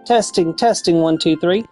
Testing, testing, 1, 2, 3.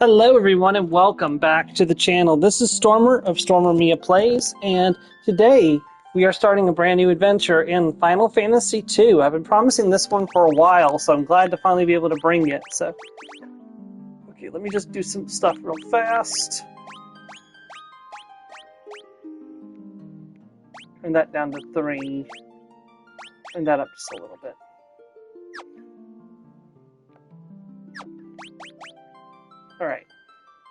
Hello everyone and welcome back to the channel. This is Stormer of Stormer Mia Plays, and today we are starting a brand new adventure in Final Fantasy II. I've been promising this one for a while, so I'm glad to finally be able to bring it. So, okay, let me just do some stuff real fast. Turn that down to 3. Turn that up just a little bit. Alright,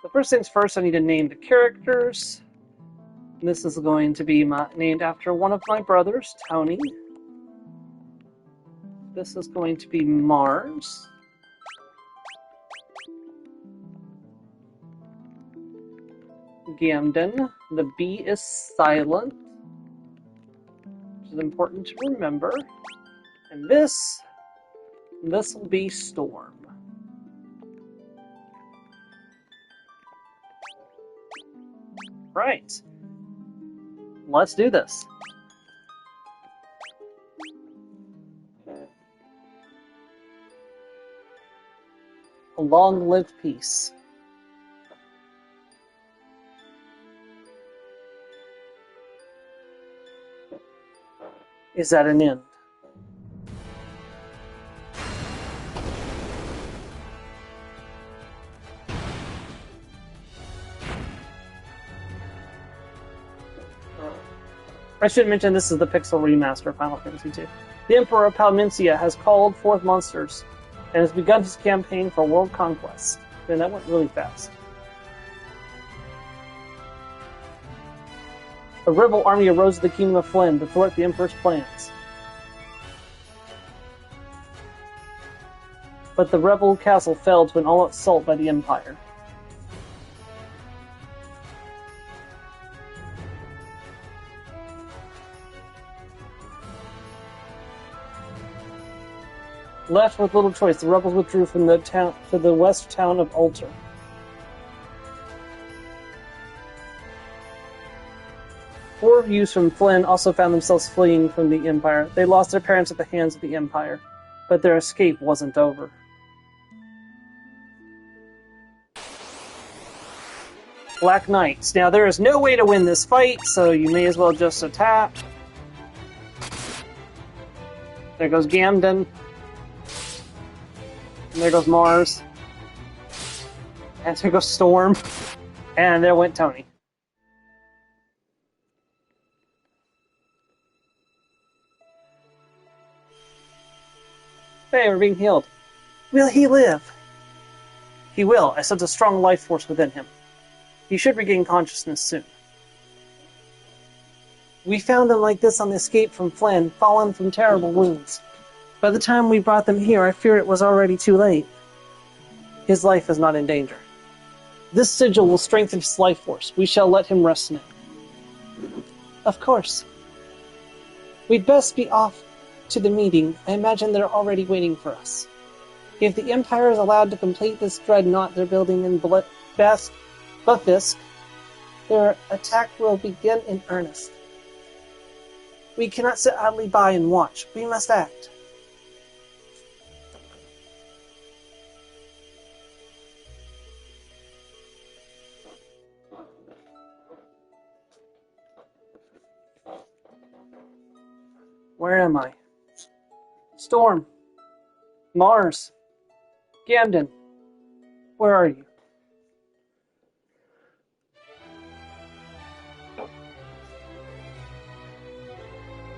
so first things first, I need to name the characters. And this is going to be named after one of my brothers, Tony. This is going to be Mars. Gamden. The B is silent, which is important to remember. And this will be Storm. Right. Let's do this. Long live peace. Is at an end. I should mention this is the Pixel Remaster of Final Fantasy II. The Emperor of Palmencia has called forth monsters and has begun his campaign for world conquest. And that went really fast. A rebel army arose in the Kingdom of Flynn to thwart the Emperor's plans. But the rebel castle fell to an all-out assault by the Empire. Left with little choice, the rebels withdrew from the town to the west town of Ulter. Four youths from Flynn also found themselves fleeing from the Empire. They lost their parents at the hands of the Empire, but their escape wasn't over. Black Knights. Now, there is no way to win this fight, so you may as well just attack. There goes Gamden. And there goes Mars. And there goes Storm. And there went Tony. Hey, we're being healed. Will he live? He will. I sense a strong life force within him. He should regain consciousness soon. We found him like this on the escape from Flynn, fallen from terrible wounds. By the time we brought them here, I fear it was already too late. His life is not in danger. This sigil will strengthen his life force. We shall let him rest now. Of course. We'd best be off to the meeting. I imagine they're already waiting for us. If the Empire is allowed to complete this dreadnought they're building in Buffisk, their attack will begin in earnest. We cannot sit idly by and watch. We must act. Where am I? Storm. Mars. Gamden. Where are you?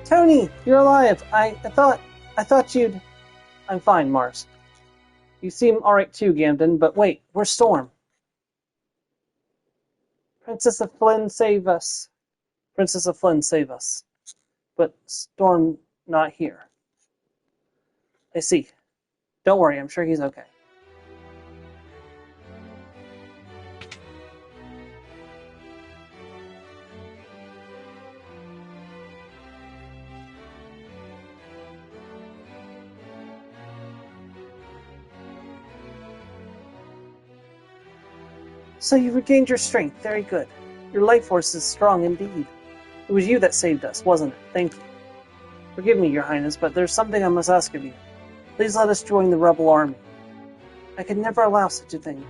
Tony, you're alive. I thought you'd... I'm fine, Mars. You seem alright too, Gamden, but wait, where's Storm? Princess of Flynn, save us. Princess of Flynn, save us. But Storm not here. I see. Don't worry, I'm sure he's okay. So you regained your strength. Very good. Your life force is strong indeed. It was you that saved us, wasn't it? Thank you. Forgive me, Your Highness, but there's something I must ask of you. Please let us join the rebel army. I could never allow such a thing.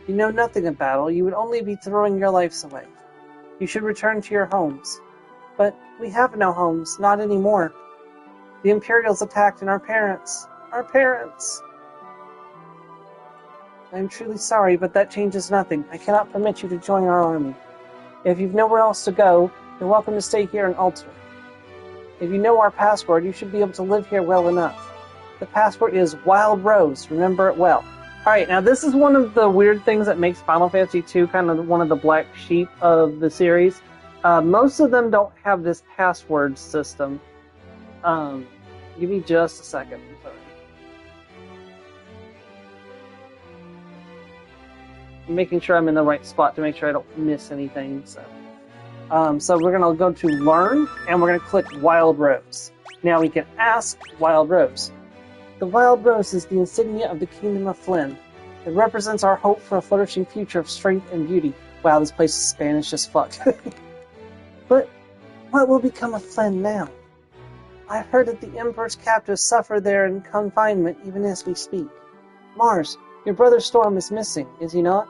You know nothing of battle. You would only be throwing your lives away. You should return to your homes. But we have no homes, not anymore. The Imperials attacked and our parents. Our parents! I am truly sorry, but that changes nothing. I cannot permit you to join our army. If you've nowhere else to go, you're welcome to stay here in Ulter. If you know our password, you should be able to live here well enough. The password is Wild Rose. Remember it well. Alright, now this is one of the weird things that makes Final Fantasy II kind of one of the black sheep of the series. Most of them don't have this password system. Give me just a second. I'm sorry. I'm making sure I'm in the right spot to make sure I don't miss anything. So we're going to go to Learn, and we're going to click Wild Rose. Now we can ask Wild Rose. The Wild Rose is the insignia of the Kingdom of Flynn. It represents our hope for a flourishing future of strength and beauty. Wow, this place is Spanish as fuck. But what will become of Flynn now? I've heard that the Emperor's captives suffer there in confinement even as we speak. Mars, Your brother Storm is missing, is he not?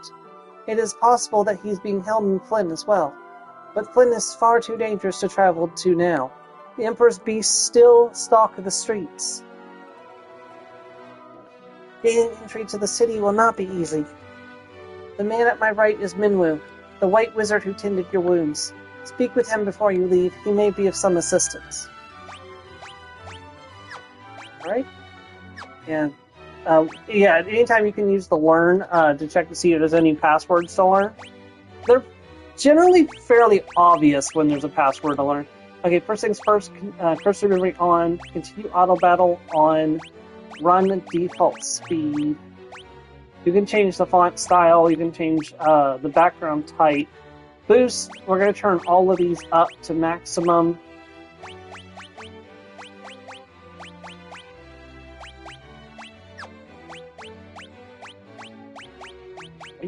It is possible that he's being held in Flynn as well. But Flynn is far too dangerous to travel to now. The Emperor's beasts still stalk the streets. Gaining entry to the city will not be easy. The man at my right is Minwu, the white wizard who tended your wounds. Speak with him before you leave. He may be of some assistance. Alright? And, yeah, anytime you can use the learn to check to see if there's any passwords to learn. They're generally fairly obvious when there's a password to learn. Okay, first things first, cursor memory on, continue auto battle on, run default speed. You can change the font style, you can change the background type. Boost, we're going to turn all of these up to maximum.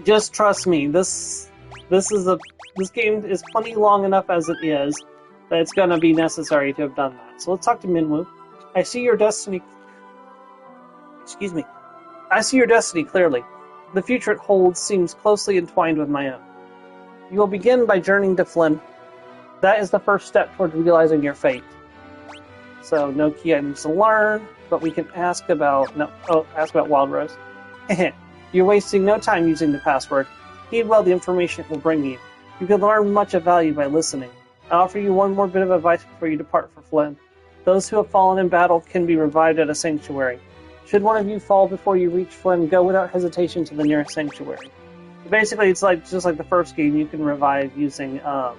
Just trust me, this game is plenty long enough as it is that it's going to be necessary to have done that. So let's talk to Minwu. I see your destiny. Excuse me. I see your destiny clearly. The future it holds seems closely entwined with my own. You will begin by journeying to Flynn. That is the first step toward realizing your fate. So no key items to learn, but we can ask about ask about Wild Rose. You're wasting no time using the password. Heed well the information it will bring you. You can learn much of value by listening. I offer you one more bit of advice before you depart for Flynn. Those who have fallen in battle can be revived at a sanctuary. Should one of you fall before you reach Flynn, go without hesitation to the nearest sanctuary. Basically, it's just like the first game. You can revive using a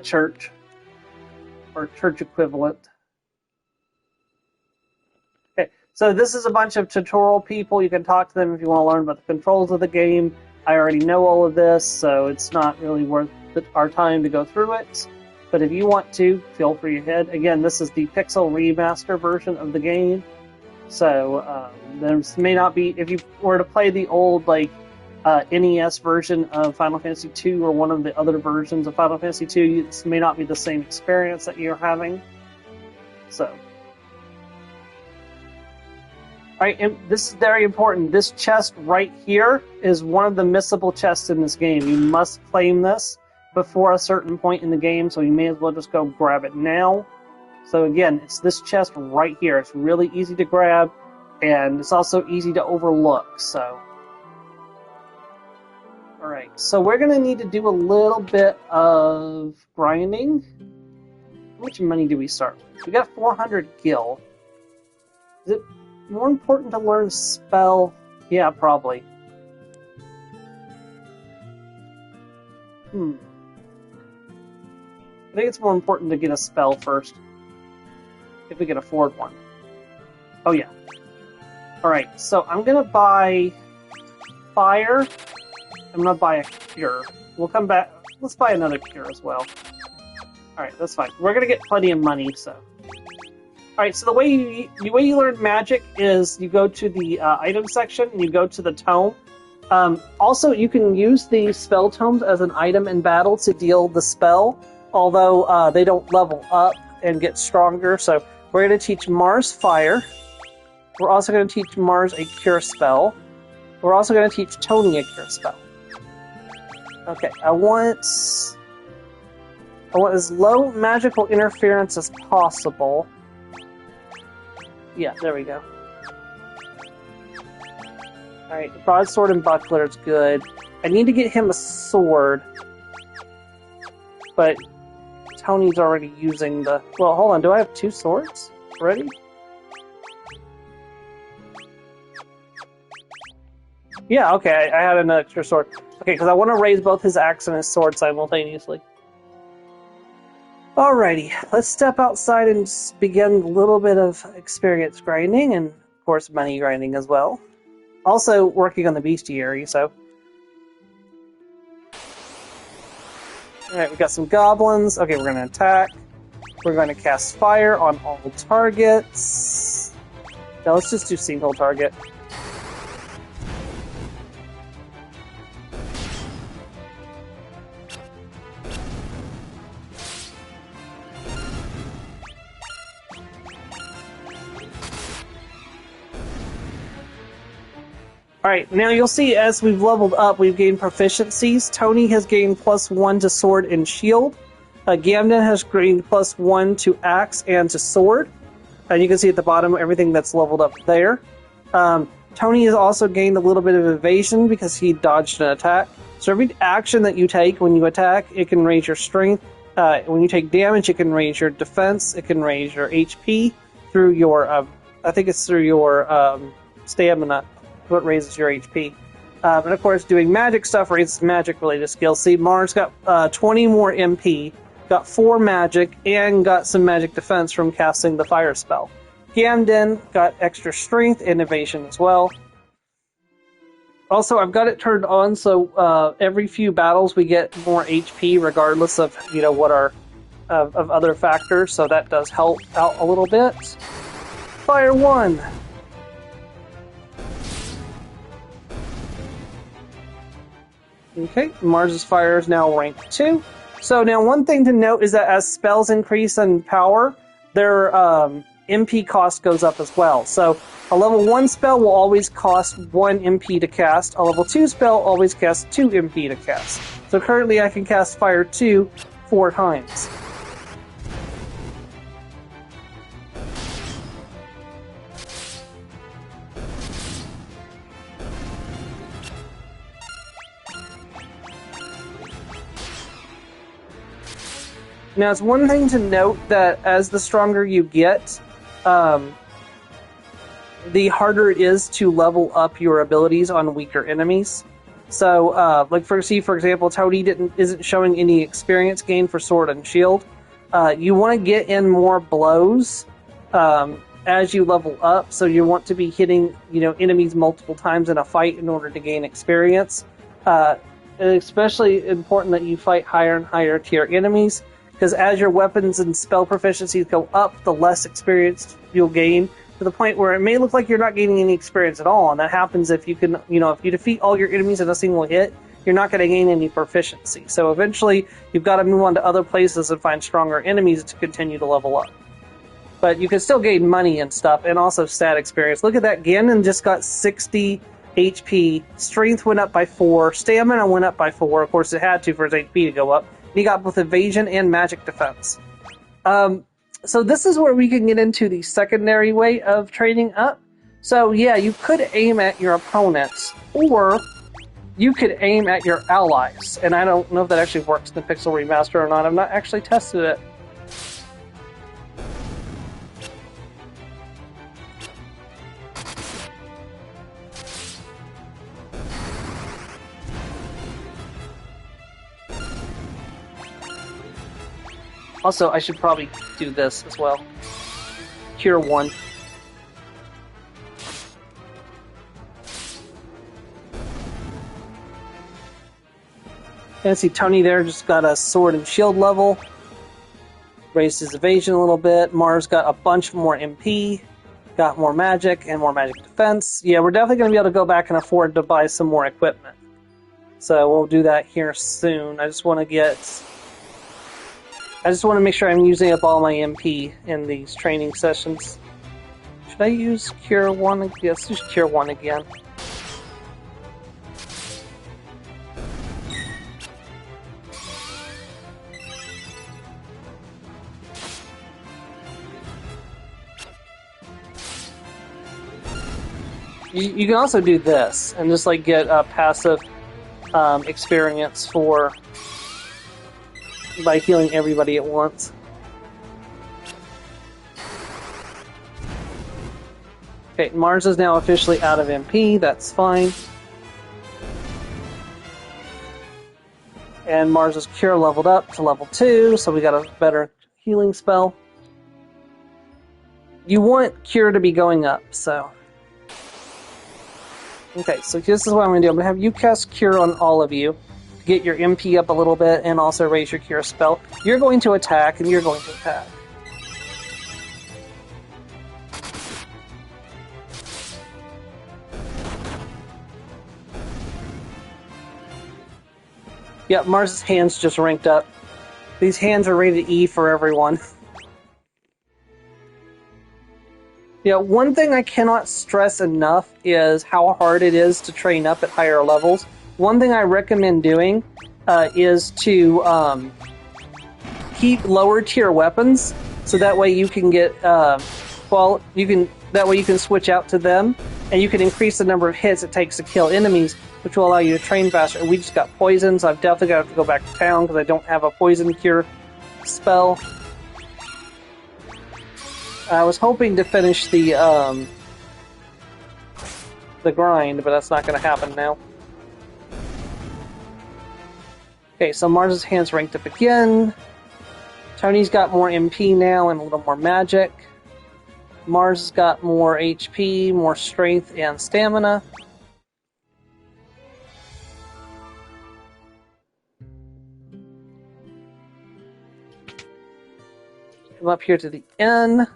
church or church equivalent. Okay, so this is a bunch of tutorial people. You can talk to them if you want to learn about the controls of the game. I already know all of this, so it's not really worth our time to go through it. But if you want to, feel free ahead. Again, this is the Pixel Remaster version of the game. So there may not be, if you were to play the old NES version of Final Fantasy II or one of the other versions of Final Fantasy II, this may not be the same experience that you're having. So, alright, and this is very important. This chest right here is one of the missable chests in this game. You must claim this before a certain point in the game, so you may as well just go grab it now. So again, it's this chest right here. It's really easy to grab, and it's also easy to overlook, so. Alright, so we're going to need to do a little bit of grinding. How much money do we start with? We got 400 gil. Is it more important to learn spell? Yeah, probably. I think it's more important to get a spell first. If we can afford one. Oh yeah. Alright, so I'm gonna buy fire. I'm gonna buy a cure. We'll come back. Let's buy another cure as well. Alright, that's fine. We're gonna get plenty of money, so. Alright, so the way you learn magic is you go to the item section and you go to the tome. Also, you can use the spell tomes as an item in battle to deal the spell, although they don't level up and get stronger, so we're going to teach Mars Fire. We're also going to teach Mars a Cure Spell. We're also going to teach Tony a Cure Spell. Okay, I want as low magical interference as possible. Yeah, there we go. Alright, the broadsword and buckler is good. I need to get him a sword. But Tony's already using the... Well, hold on, do I have 2 swords already? Yeah, okay, I had an extra sword. Okay, because I want to raise both his axe and his sword simultaneously. Alrighty, let's step outside and begin a little bit of experience grinding, and of course money grinding as well. Also working on the bestiary, so... Alright, we got some goblins. Okay, we're going to attack. We're going to cast fire on all targets. Now let's just do single target. Alright, now you'll see as we've leveled up, we've gained proficiencies. Tony has gained +1 to sword and shield. Gamden has gained +1 to axe and to sword. And you can see at the bottom everything that's leveled up there. Tony has also gained a little bit of evasion because he dodged an attack. So every action that you take when you attack, it can raise your strength. When you take damage, it can raise your defense. It can raise your HP through your, I think it's through your stamina, what raises your HP. And of course, doing magic stuff raises magic-related skills. See, Mars got 20 more MP, got 4 magic, and got some magic defense from casting the fire spell. Gamden got extra strength and evasion as well. Also, I've got it turned on so every few battles we get more HP, regardless of what our of other factors. So that does help out a little bit. Fire 1. Okay, Mars's fire is now rank 2. So now one thing to note is that as spells increase in power, their MP cost goes up as well. So a level 1 spell will always cost 1 MP to cast. A level 2 spell always costs 2 MP to cast. So currently I can cast Fire 2 4 times. Now, it's one thing to note that as the stronger you get, the harder it is to level up your abilities on weaker enemies. So, like for example, Tony isn't showing any experience gain for sword and shield. You want to get in more blows as you level up, so you want to be hitting enemies multiple times in a fight in order to gain experience. And especially important that you fight higher and higher tier enemies, because as your weapons and spell proficiencies go up, the less experience you'll gain, to the point where it may look like you're not gaining any experience at all. And that happens if you defeat all your enemies in a single hit, you're not going to gain any proficiency. So eventually, you've got to move on to other places and find stronger enemies to continue to level up. But you can still gain money and stuff, and also stat experience. Look at that, Ganon just got 60 HP, strength went up by 4, stamina went up by 4, of course it had to for his HP to go up. He got both evasion and magic defense. So this is where we can get into the secondary way of trading up. So yeah, you could aim at your opponents, or you could aim at your allies. And I don't know if that actually works in the Pixel Remaster or not. I've not actually tested it. Also, I should probably do this as well. Cure 1. And see, Tony there just got a sword and shield level. Raised his evasion a little bit. Mars got a bunch more MP. Got more magic and more magic defense. Yeah, we're definitely going to be able to go back and afford to buy some more equipment. So we'll do that here soon. I just want to make sure I'm using up all my MP in these training sessions. Should I use Cure 1? Yes, use Cure 1 again. You can also do this and just like get a passive experience by healing everybody at once. Okay, Mars is now officially out of MP, that's fine. And Mars' Cure leveled up to level 2, so we got a better healing spell. You want Cure to be going up, so... Okay, so this is what I'm going to do. I'm going to have you cast Cure on all of you, get your MP up a little bit, and also raise your Cure spell. You're going to attack, and you're going to attack. Yep, Mars' hands just ranked up. These hands are rated E for everyone. Yeah, one thing I cannot stress enough is how hard it is to train up at higher levels. One thing I recommend doing is to keep lower tier weapons, so that way you can get that way you can switch out to them, and you can increase the number of hits it takes to kill enemies, which will allow you to train faster. We just got poisoned, so I've definitely got to go back to town because I don't have a poison cure spell. I was hoping to finish the grind, but that's not going to happen now. Okay, so Mars's hand's ranked up again. Tony's got more MP now and a little more magic. Mars has got more HP, more strength, and stamina. Come up here to the inn.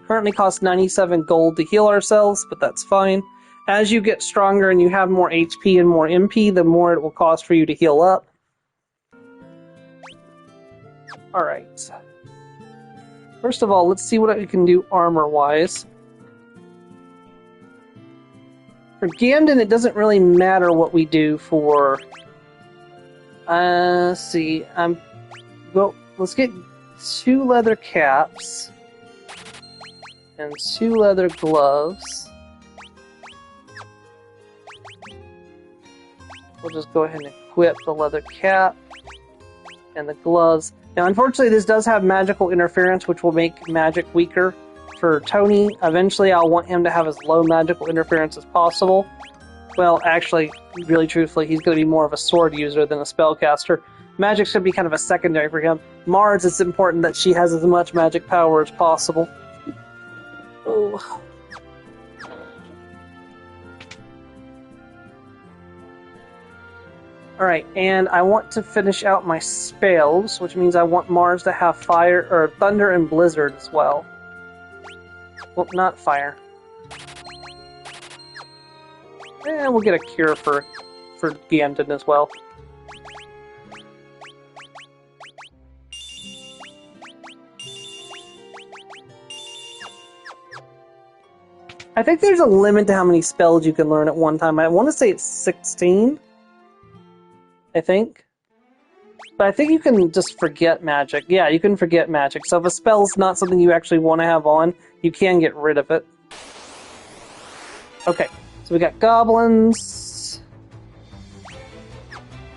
Currently costs 97 gold to heal ourselves, but that's fine. As you get stronger and you have more HP and more MP, the more it will cost for you to heal up. Alright. First of all, let's see what we can do armor-wise. For Gamden, it doesn't really matter what we do for... let's see. Well, let's get 2 leather caps. And 2 leather gloves. We'll just go ahead and equip the leather cap and the gloves. Now, unfortunately, this does have magical interference, which will make magic weaker for Tony. Eventually, I'll want him to have as low magical interference as possible. Well, actually, really truthfully, he's going to be more of a sword user than a spellcaster. Magic should be kind of a secondary for him. Mars, it's important that she has as much magic power as possible. Oh. Alright, and I want to finish out my spells, which means I want Mars to have fire, or thunder and blizzard as well. Well, not fire. And we'll get a cure for Gamden as well. I think there's a limit to how many spells you can learn at one time. I want to say it's 16. I think. But I think you can just forget magic. Yeah, you can forget magic. So if a spell's not something you actually want to have on, you can get rid of it. Okay, so we got goblins.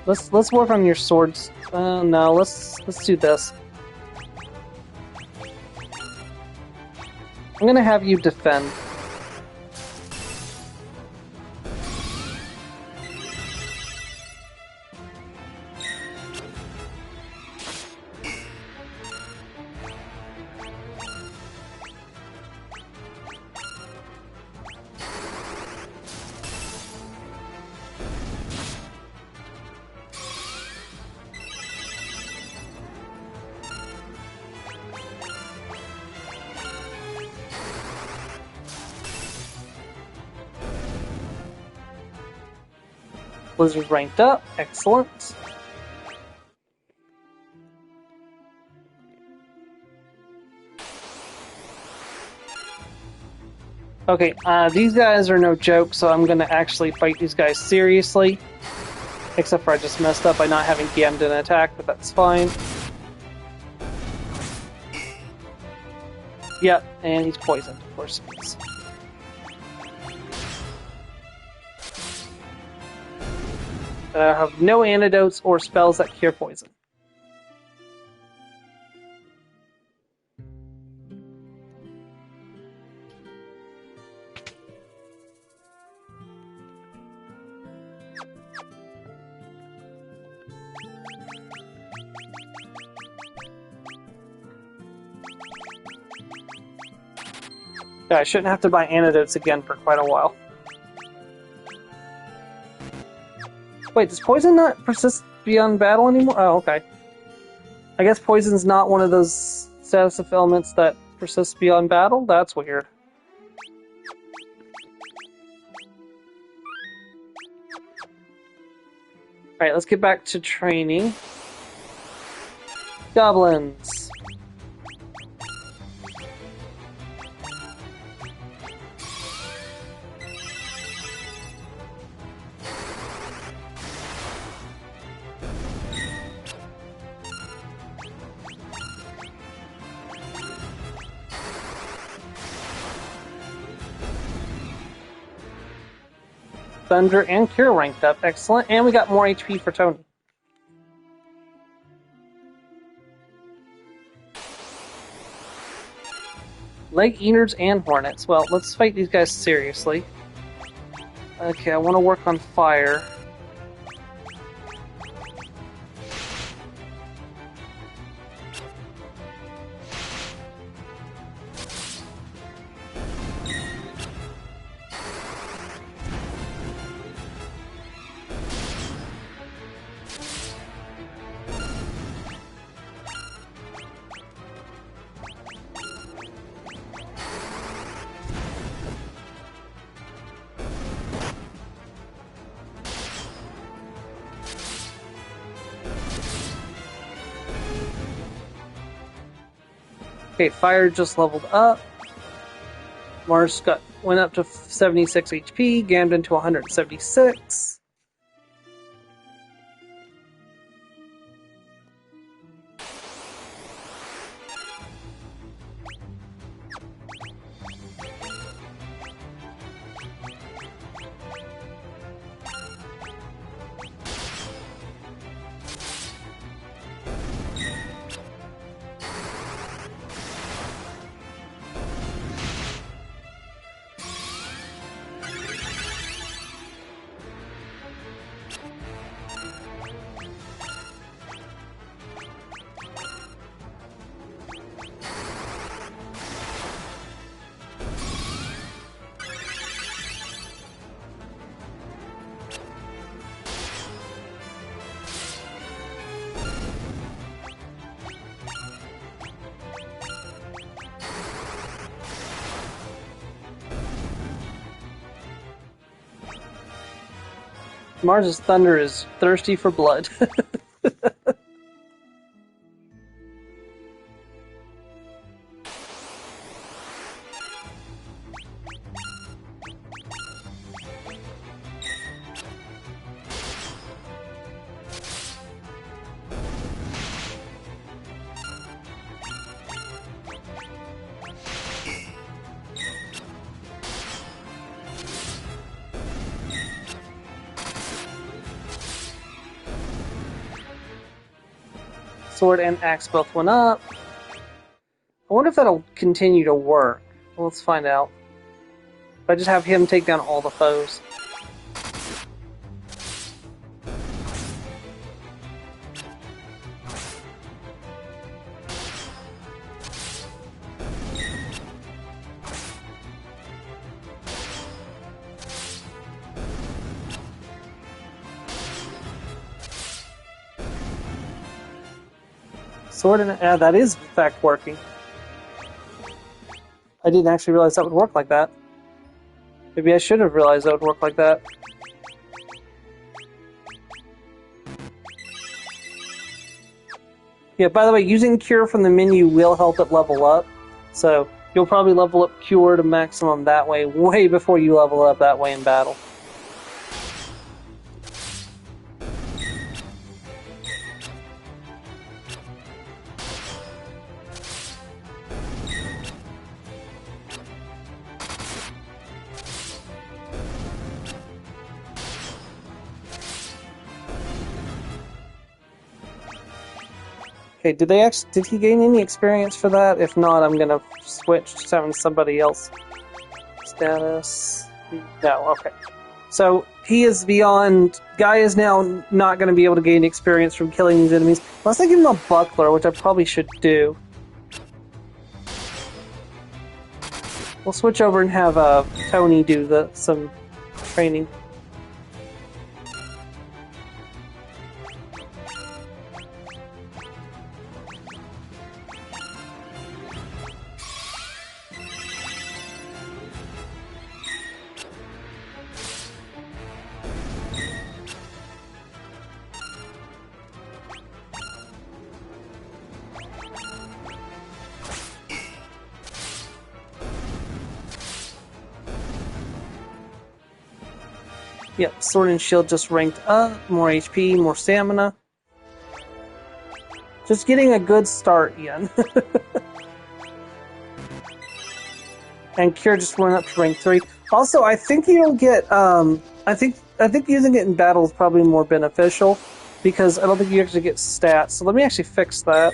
Let's work on your swords. No, let's do this. I'm gonna have you defend. Blizzard ranked up. Excellent. Okay, these guys are no joke, so I'm gonna actually fight these guys seriously. Except for I just messed up by not having Gamden attack, but that's fine. Yep, and he's poisoned, of course he is. I have no antidotes or spells that cure poison. Yeah, I shouldn't have to buy antidotes again for quite a while. Wait, does poison not persist beyond battle anymore? Oh, okay. I guess poison's not one of those status of elements that persists beyond battle? That's weird. Alright, let's get back to training. Goblins. Thunder and Cure ranked up. Excellent. And we got more HP for Tony. Leg Eaters and Hornets. Well, let's fight these guys seriously. Okay, I want to work on fire. Okay, fire just leveled up. Mars went up to 76 HP, Gamden to 176. Mars's Thunder is thirsty for blood. Sword and axe both went up. I wonder if that'll continue to work. Well, let's find out. If I just have him take down all the foes. Sword and that is in fact working. I didn't actually realize that would work like that. Maybe I should have realized that would work like that. Yeah, by the way, using Cure from the menu will help it level up. So you'll probably level up Cure to maximum that way, way before you level up that way in battle. Okay, did he gain any experience for that? If not, I'm gonna switch to having somebody else. Status. No, okay. So he is beyond. Guy is now not gonna be able to gain experience from killing these enemies. Unless I give him a buckler, which I probably should do. We'll switch over and have Tony do some training. Yep, Sword and Shield just ranked up. More HP, more stamina. Just getting a good start, Ian. And Cure just went up to rank 3. Also, I think you'll get. I think using it in battle is probably more beneficial because I don't think you actually get stats. So let me actually fix that.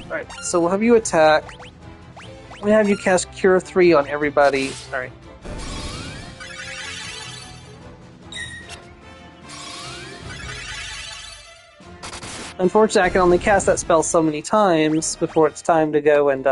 All right. So we'll have you attack. We have you cast Cure 3 on everybody. All right. Unfortunately, I can only cast that spell so many times before it's time to go and,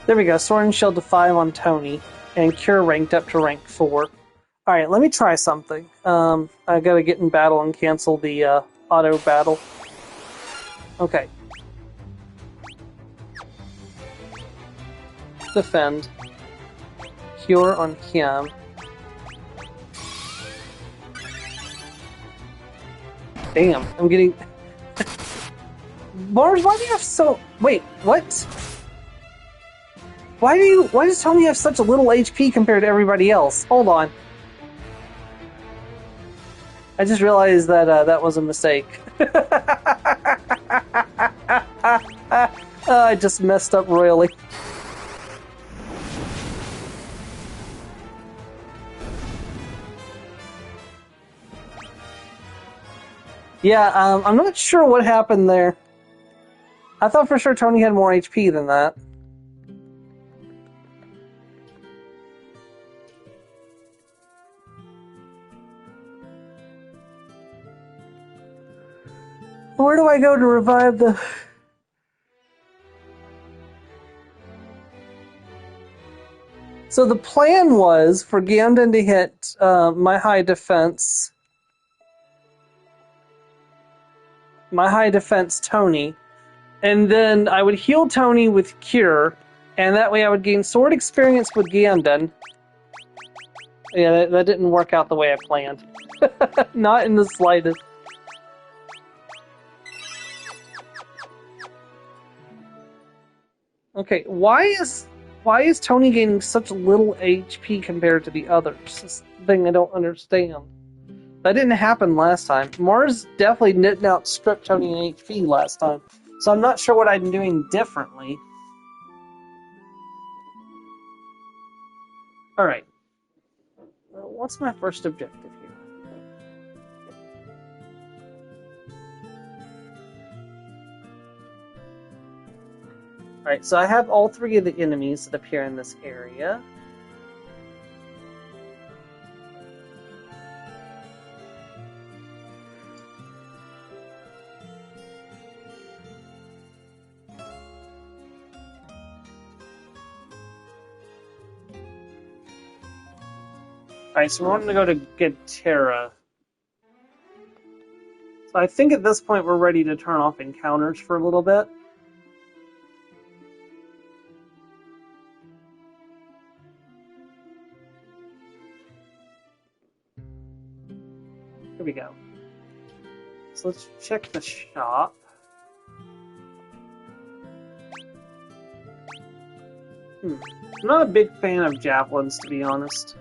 There we go. Sword and Shield to 5 on Tony, and Cure ranked up to rank 4. Alright, let me try something. I gotta get in battle and cancel the auto battle. Okay. Defend. Cure on him. Damn, I'm getting... Mars, why do you have so... Wait, what? Why does Tony have such a little HP compared to everybody else? Hold on. I just realized that that was a mistake. I just messed up royally. Yeah, I'm not sure what happened there. I thought for sure Tony had more HP than that. Where do I go to revive the... So the plan was for Gamden to hit my high defense Tony, and then I would heal Tony with Cure, and that way I would gain sword experience with Gamden. Yeah, that didn't work out the way I planned. Not in the slightest. Okay, why is Tony gaining such little HP compared to the others? This thing I don't understand. That didn't happen last time. Mars definitely didn't outstrip Tony in HP last time, so I'm not sure what I'm doing differently. Alright. What's my first objective here? Alright, so I have all 3 of the enemies that appear in this area. Alright, so we're wanting to go to Gitera. So I think at this point we're ready to turn off encounters for a little bit. Here we go. So let's check the shop. I'm not a big fan of javelins, to be honest.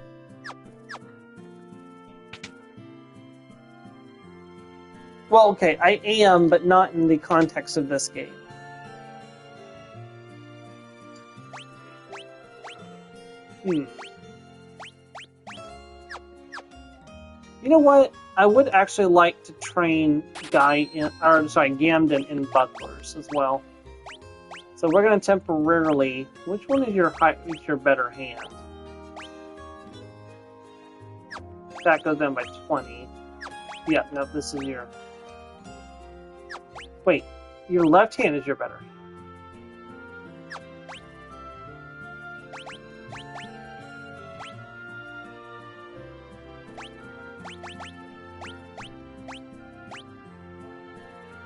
Well, okay, I am, but not in the context of this game. You know what? I would actually like to train Gamden in bucklers as well. So we're going to temporarily... Which one is your better hand? that goes down by 20. Yeah, no, this is your... Wait, your left hand is your better.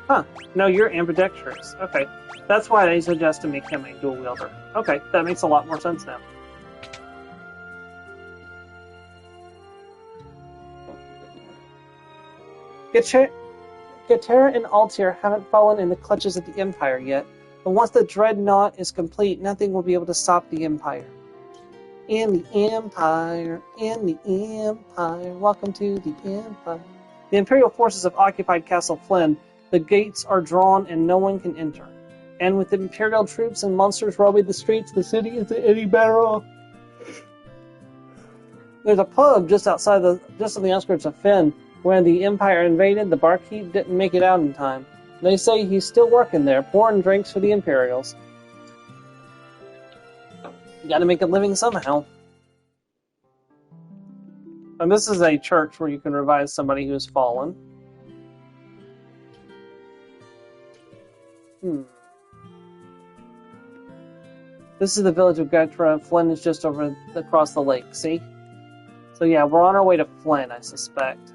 Huh, no, you're ambidextrous. Okay, that's why they suggest to make him a dual wielder. Okay, that makes a lot more sense now. Gatera and Altair haven't fallen in the clutches of the Empire yet, but once the dreadnought is complete, nothing will be able to stop the Empire. And the Empire, welcome to the Empire. The Imperial forces have occupied Castle Flynn. The gates are drawn and no one can enter. And with Imperial troops and monsters roaming the streets, the city isn't any better off. There's a pub just on the outskirts of Fynn. When the Empire invaded, the barkeep didn't make it out in time. They say he's still working there, pouring drinks for the Imperials. You gotta make a living somehow. And this is a church where you can revive somebody who's fallen. This is the village of Gaitra. Flynn is just over across the lake, see? So yeah, we're on our way to Flynn, I suspect.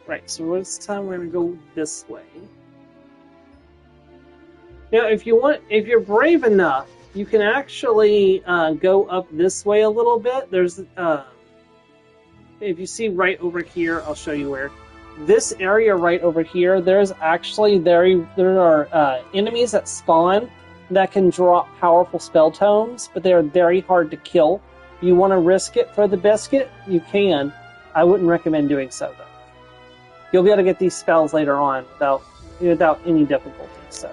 Right, so this time we're gonna go this way. Now, if you're brave enough, you can actually go up this way a little bit. There's, if you see right over here, I'll show you where. This area right over here, there are enemies that spawn that can drop powerful spell tomes, but they are very hard to kill. If you want to risk it for the biscuit, you can. I wouldn't recommend doing so, though. You'll be able to get these spells later on without any difficulty, so.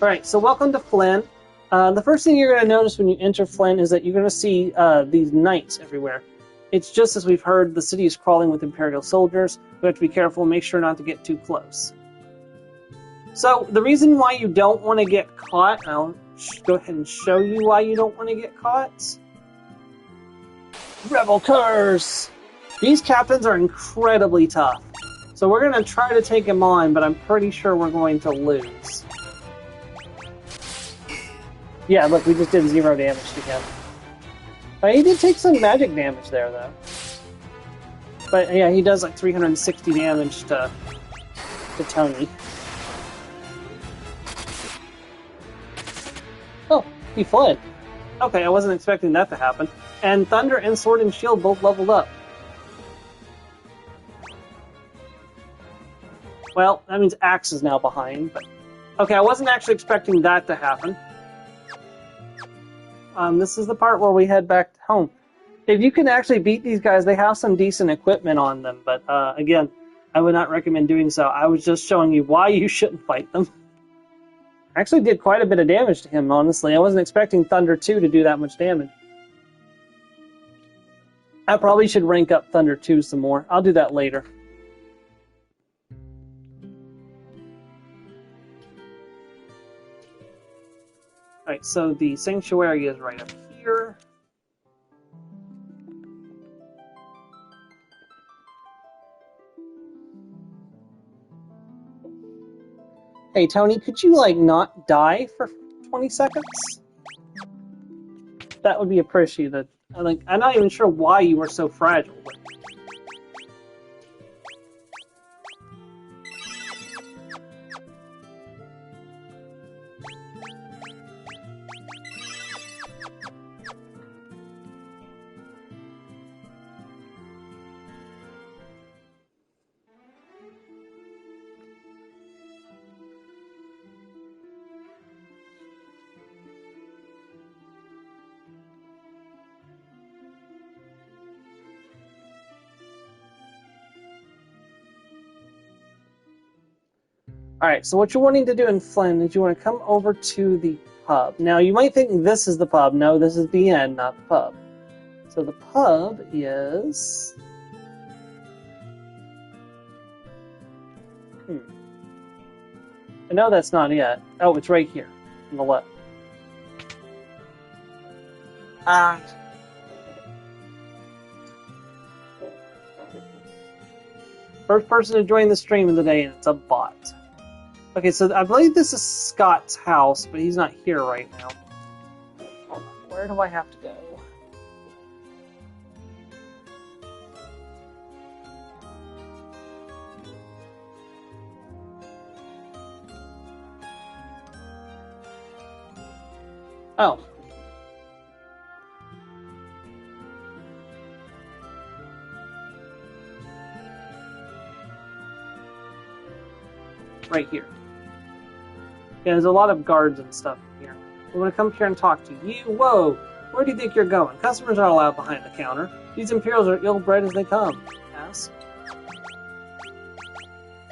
Alright, so welcome to Flynn. The first thing you're going to notice when you enter Flynn is that you're going to see these knights everywhere. It's just as we've heard, the city is crawling with Imperial soldiers. We have to be careful and make sure not to get too close. So, the reason why you don't want to get caught, I'll go ahead and show you why you don't want to get caught. Rebel Curse! These captains are incredibly tough. So we're going to try to take him on, but I'm pretty sure we're going to lose. Yeah, look, we just did 0 damage to him. He did take some magic damage there, though. But yeah, he does like 360 damage to Tony. Oh, he fled. Okay, I wasn't expecting that to happen. And Thunder and Sword and Shield both leveled up. Well, that means Axe is now behind, but... Okay, I wasn't actually expecting that to happen. This is the part where we head back home. If you can actually beat these guys, they have some decent equipment on them, but again, I would not recommend doing so. I was just showing you why you shouldn't fight them. I actually did quite a bit of damage to him, honestly. I wasn't expecting Thunder 2 to do that much damage. I probably should rank up Thunder 2 some more. I'll do that later. Alright, so the sanctuary is right up here. Hey, Tony, could you, like, not die for 20 seconds? That would be appreciated. I'm not even sure why you were so fragile. But... Alright, so what you're wanting to do in Flynn is you want to come over to the pub. Now, you might think this is the pub. No, this is the inn, not the pub. So the pub is... I know that's not it. Oh, it's right here, on the left. First person to join the stream of the day, and it's a bot. Okay, so I believe this is Scott's house, but he's not here right now. Hold on, where do I have to go? Oh. Right here. Yeah, there's a lot of guards and stuff here. I'm going to come here and talk to you. Whoa! Where do you think you're going? Customers aren't allowed behind the counter. These Imperials are ill-bred as they come. Ask.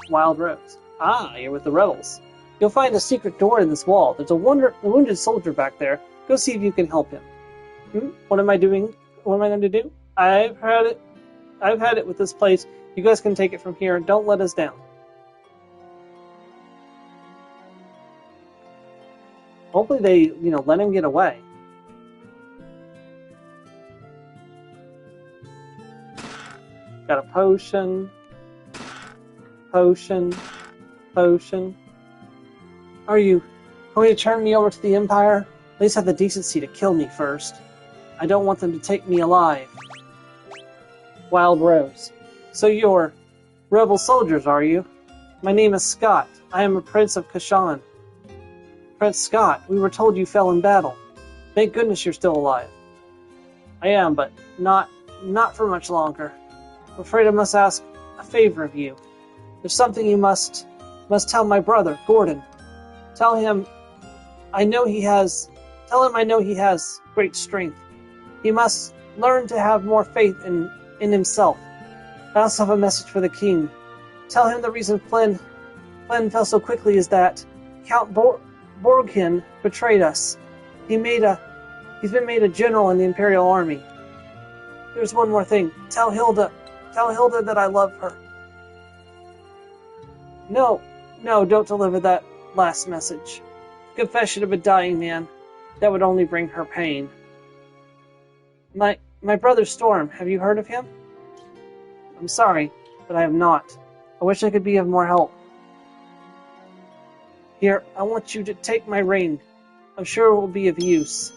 Wild Rose. Ah, you're with the rebels. You'll find a secret door in this wall. There's a wounded soldier back there. Go see if you can help him. What am I doing? What am I going to do? I've had it with this place. You guys can take it from here. Don't let us down. Hopefully they, let him get away. Got a potion. Potion. Potion. Are you going to turn me over to the Empire? At least have the decency to kill me first. I don't want them to take me alive. Wild Rose. So you're rebel soldiers, are you? My name is Scott. I am a prince of Kashan. Prince Scott, we were told you fell in battle. Thank goodness you're still alive. I am, but not for much longer. I'm afraid I must ask a favor of you. There's something you must tell my brother, Gordon. Tell him I know he has great strength. He must learn to have more faith in himself. I also have a message for the king. Tell him the reason Flynn fell so quickly is that Count Borghin betrayed us. He's been made a general in the Imperial Army. There's one more thing. Tell Hilda that I love her. No, don't deliver that last message. Confession of a dying man. That would only bring her pain. My brother Storm, have you heard of him? I'm sorry, but I have not. I wish I could be of more help. Here, I want you to take my ring. I'm sure it will be of use.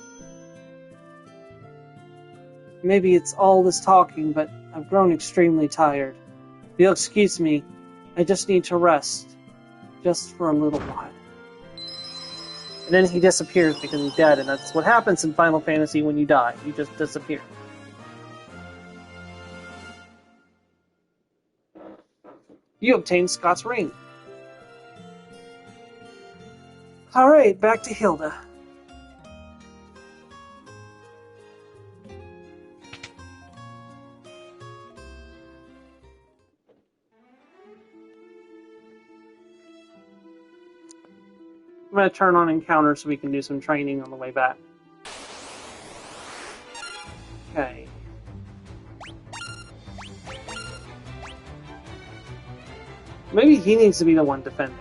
Maybe it's all this talking, but I've grown extremely tired. If you'll excuse me, I just need to rest. Just for a little while. And then he disappears because he's dead, and that's what happens in Final Fantasy when you die. You just disappear. You obtain Scott's ring. Alright, back to Hilda. I'm going to turn on Encounter so we can do some training on the way back. Okay. Maybe he needs to be the one defending.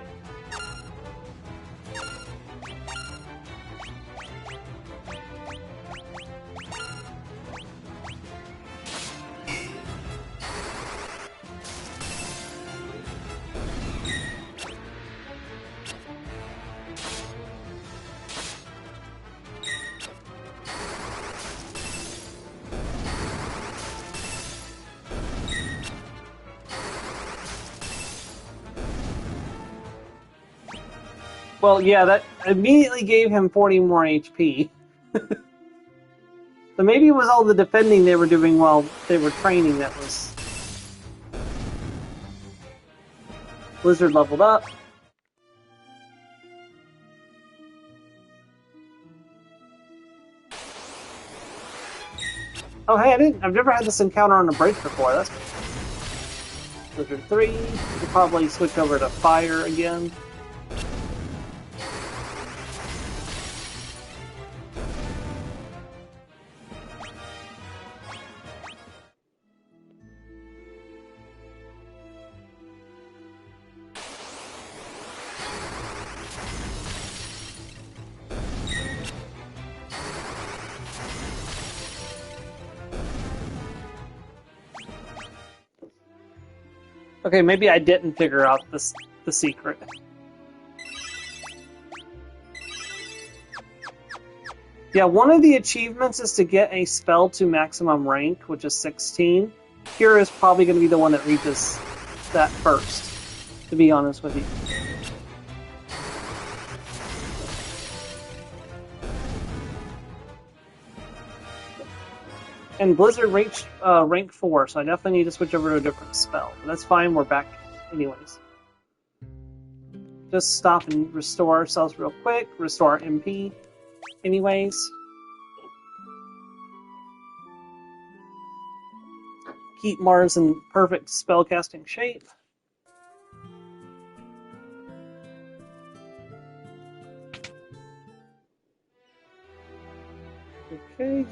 Well, yeah, that immediately gave him 40 more HP. So maybe it was all the defending they were doing while they were training that was... Blizzard leveled up. Oh, hey, I've never had this encounter on a break before. That's Blizzard 3. We'll probably switch over to Fire again. Okay, maybe I didn't figure out the secret. Yeah, one of the achievements is to get a spell to maximum rank, which is 16. Kira is probably going to be the one that reaches that first, to be honest with you. And Blizzard reached rank 4, so I definitely need to switch over to a different spell. But that's fine, we're back anyways. Just stop and restore ourselves real quick, restore our MP anyways. Keep Mars in perfect spellcasting shape. Okay.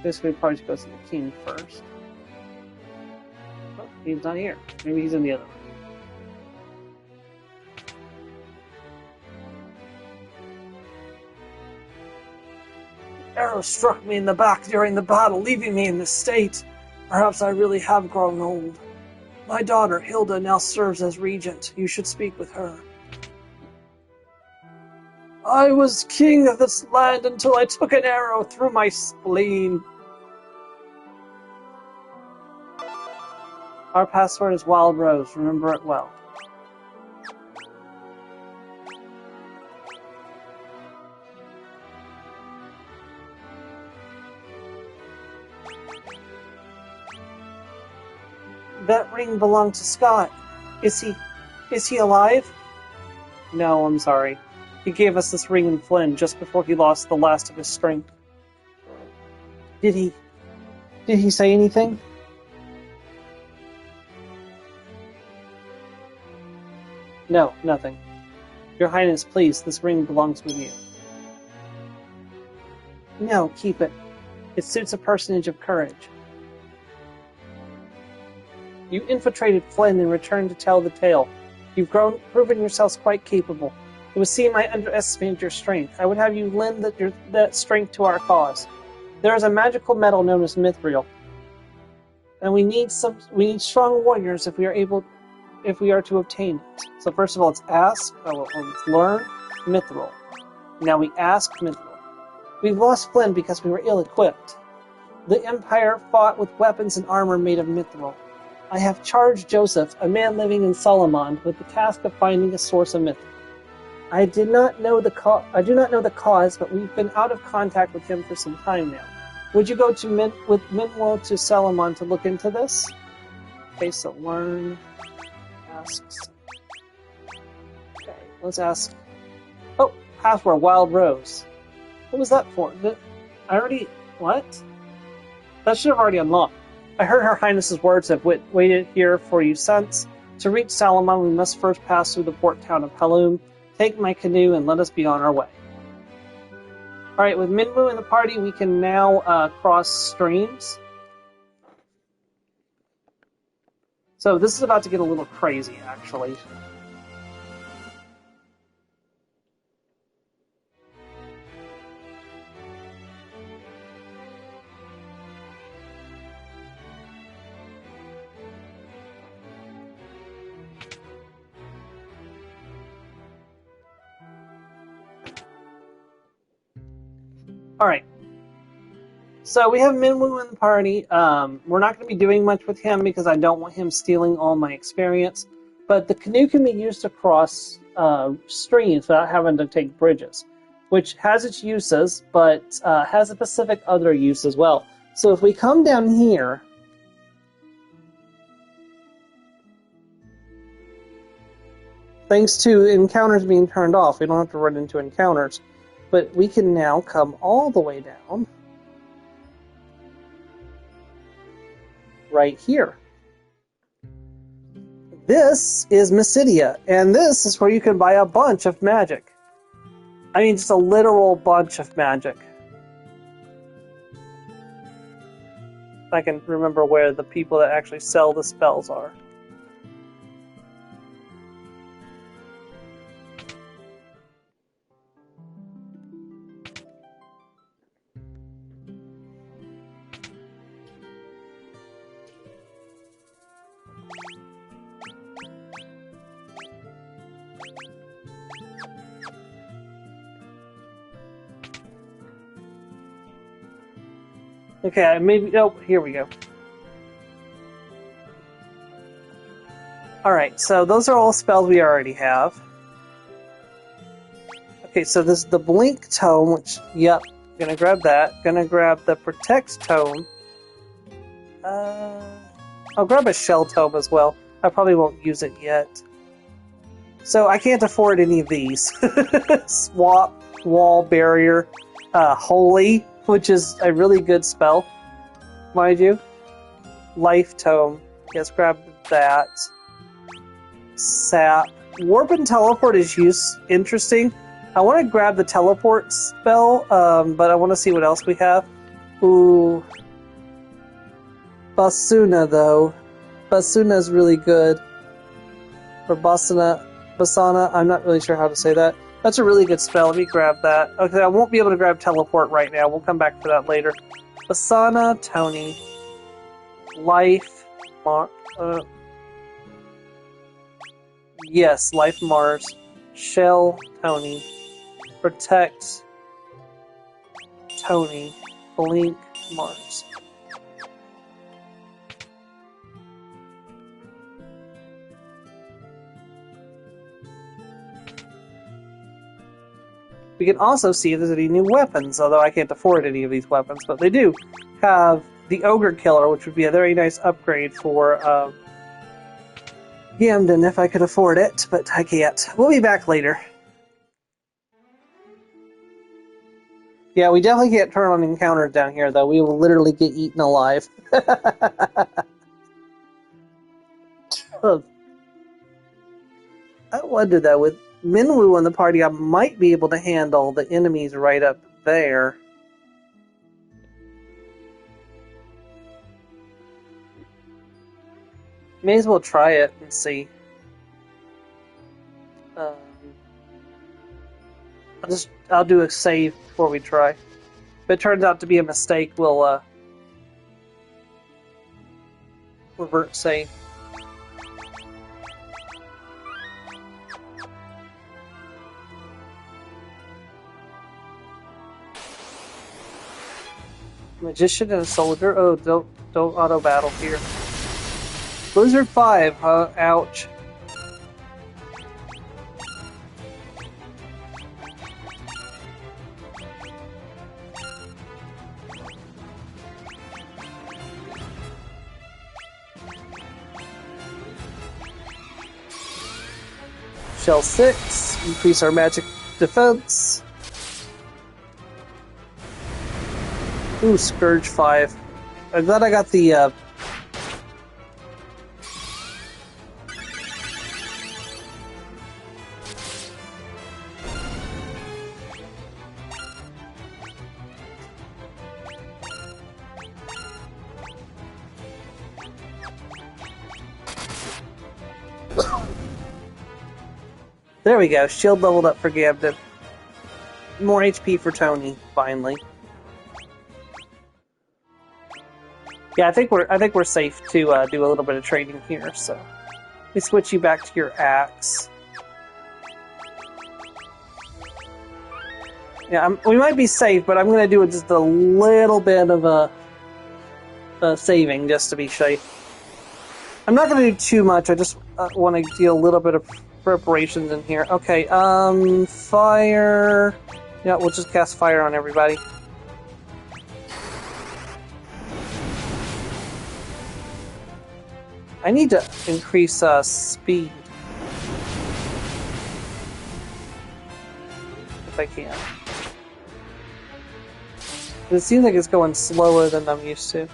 Basically, probably just goes to the king first. Oh, he's not here. Maybe he's in the other room. Arrow struck me in the back during the battle, leaving me in this state. Perhaps I really have grown old. My daughter, Hilda, now serves as regent. You should speak with her. I was king of this land until I took an arrow through my spleen. Our password is Wild Rose. Remember it well. That ring belonged to Scott. Is he alive? No, I'm sorry. He gave us this ring in Flynn just before he lost the last of his strength. Did he say anything? No, nothing. Your Highness, please, this ring belongs with you. No, keep it. It suits a personage of courage. You infiltrated Flynn and returned to tell the tale. You've proven yourselves quite capable. It would seem I underestimated your strength. I would have you lend that strength to our cause. There is a magical metal known as mithril, and we need strong warriors if we are to obtain it. So first of all, it's learn mithril. Now we ask mithril. We've lost Flynn because we were ill-equipped. The Empire fought with weapons and armor made of mithril. I have charged Joseph, a man living in Solomon, with the task of finding a source of mithril. I do not know the cause, but we've been out of contact with him for some time now. Would you go with Minwo to Solomon to look into this? Okay, so learn. Asks. Okay, let's ask. Oh, password Wild Rose. What was that for? What? That should have already unlocked. I heard Her Highness's words have waited here for you since. To reach Salomon, we must first pass through the port town of Halloum. Take my canoe and let us be on our way. Alright, with Minwu in the party, we can now cross streams. So this is about to get a little crazy, actually. Alright. So we have Minwu in the party. We're not going to be doing much with him because I don't want him stealing all my experience. But the canoe can be used to cross streams without having to take bridges, which has its uses, but has a specific other use as well. So if we come down here, thanks to encounters being turned off, we don't have to run into encounters. But we can now come all the way down right here. This is Mysidia, and this is where you can buy a bunch of magic. I mean, just a literal bunch of magic. If I can remember where the people that actually sell the spells are. Okay, maybe... Oh, here we go. Alright, so those are all spells we already have. Okay, so this is the Blink Tome, which, yep, gonna grab that. Gonna grab the Protect Tome. I'll grab a Shell Tome as well. I probably won't use it yet. So I can't afford any of these. Swap, Wall, Barrier, Holy, which is a really good spell, mind you. Life Tome. Yes, grab that. Sap. Warp and Teleport is interesting. I want to grab the Teleport spell, but I want to see what else we have. Ooh. Basuna, though. Basuna is really good. Or Basana, I'm not really sure how to say that. That's a really good spell. Let me grab that. Okay, I won't be able to grab Teleport right now. We'll come back to that later. Basana, Tony. Life. Yes, Life Mars. Shell, Tony. Protect, Tony. Blink, Mars. We can also see if there's any new weapons, although I can't afford any of these weapons, but they do have the Ogre Killer, which would be a very nice upgrade for Gamden if I could afford it, but I can't. We'll be back later. Yeah, we definitely can't turn on encounters down here, though. We will literally get eaten alive. I wonder, though, with Minwu in the party, I might be able to handle the enemies right up there. May as well try it and see. I'll do a save before we try. If it turns out to be a mistake, we'll revert save. Magician and a soldier. Oh, don't auto battle here. Blizzard 5, huh? Ouch. Shell 6, increase our magic defense. Ooh, Scourge 5. I'm glad I got the There we go. Shield leveled up for Gamden. More HP for Tony, finally. Yeah, I think we're safe to do a little bit of trading here. So, let me switch you back to your axe. Yeah, we might be safe, but I'm going to do just a little bit of a saving just to be safe. I'm not going to do too much. I just want to do a little bit of preparations in here. Okay, fire. Yeah, we'll just cast fire on everybody. I need to increase speed. If I can. It seems like it's going slower than I'm used to.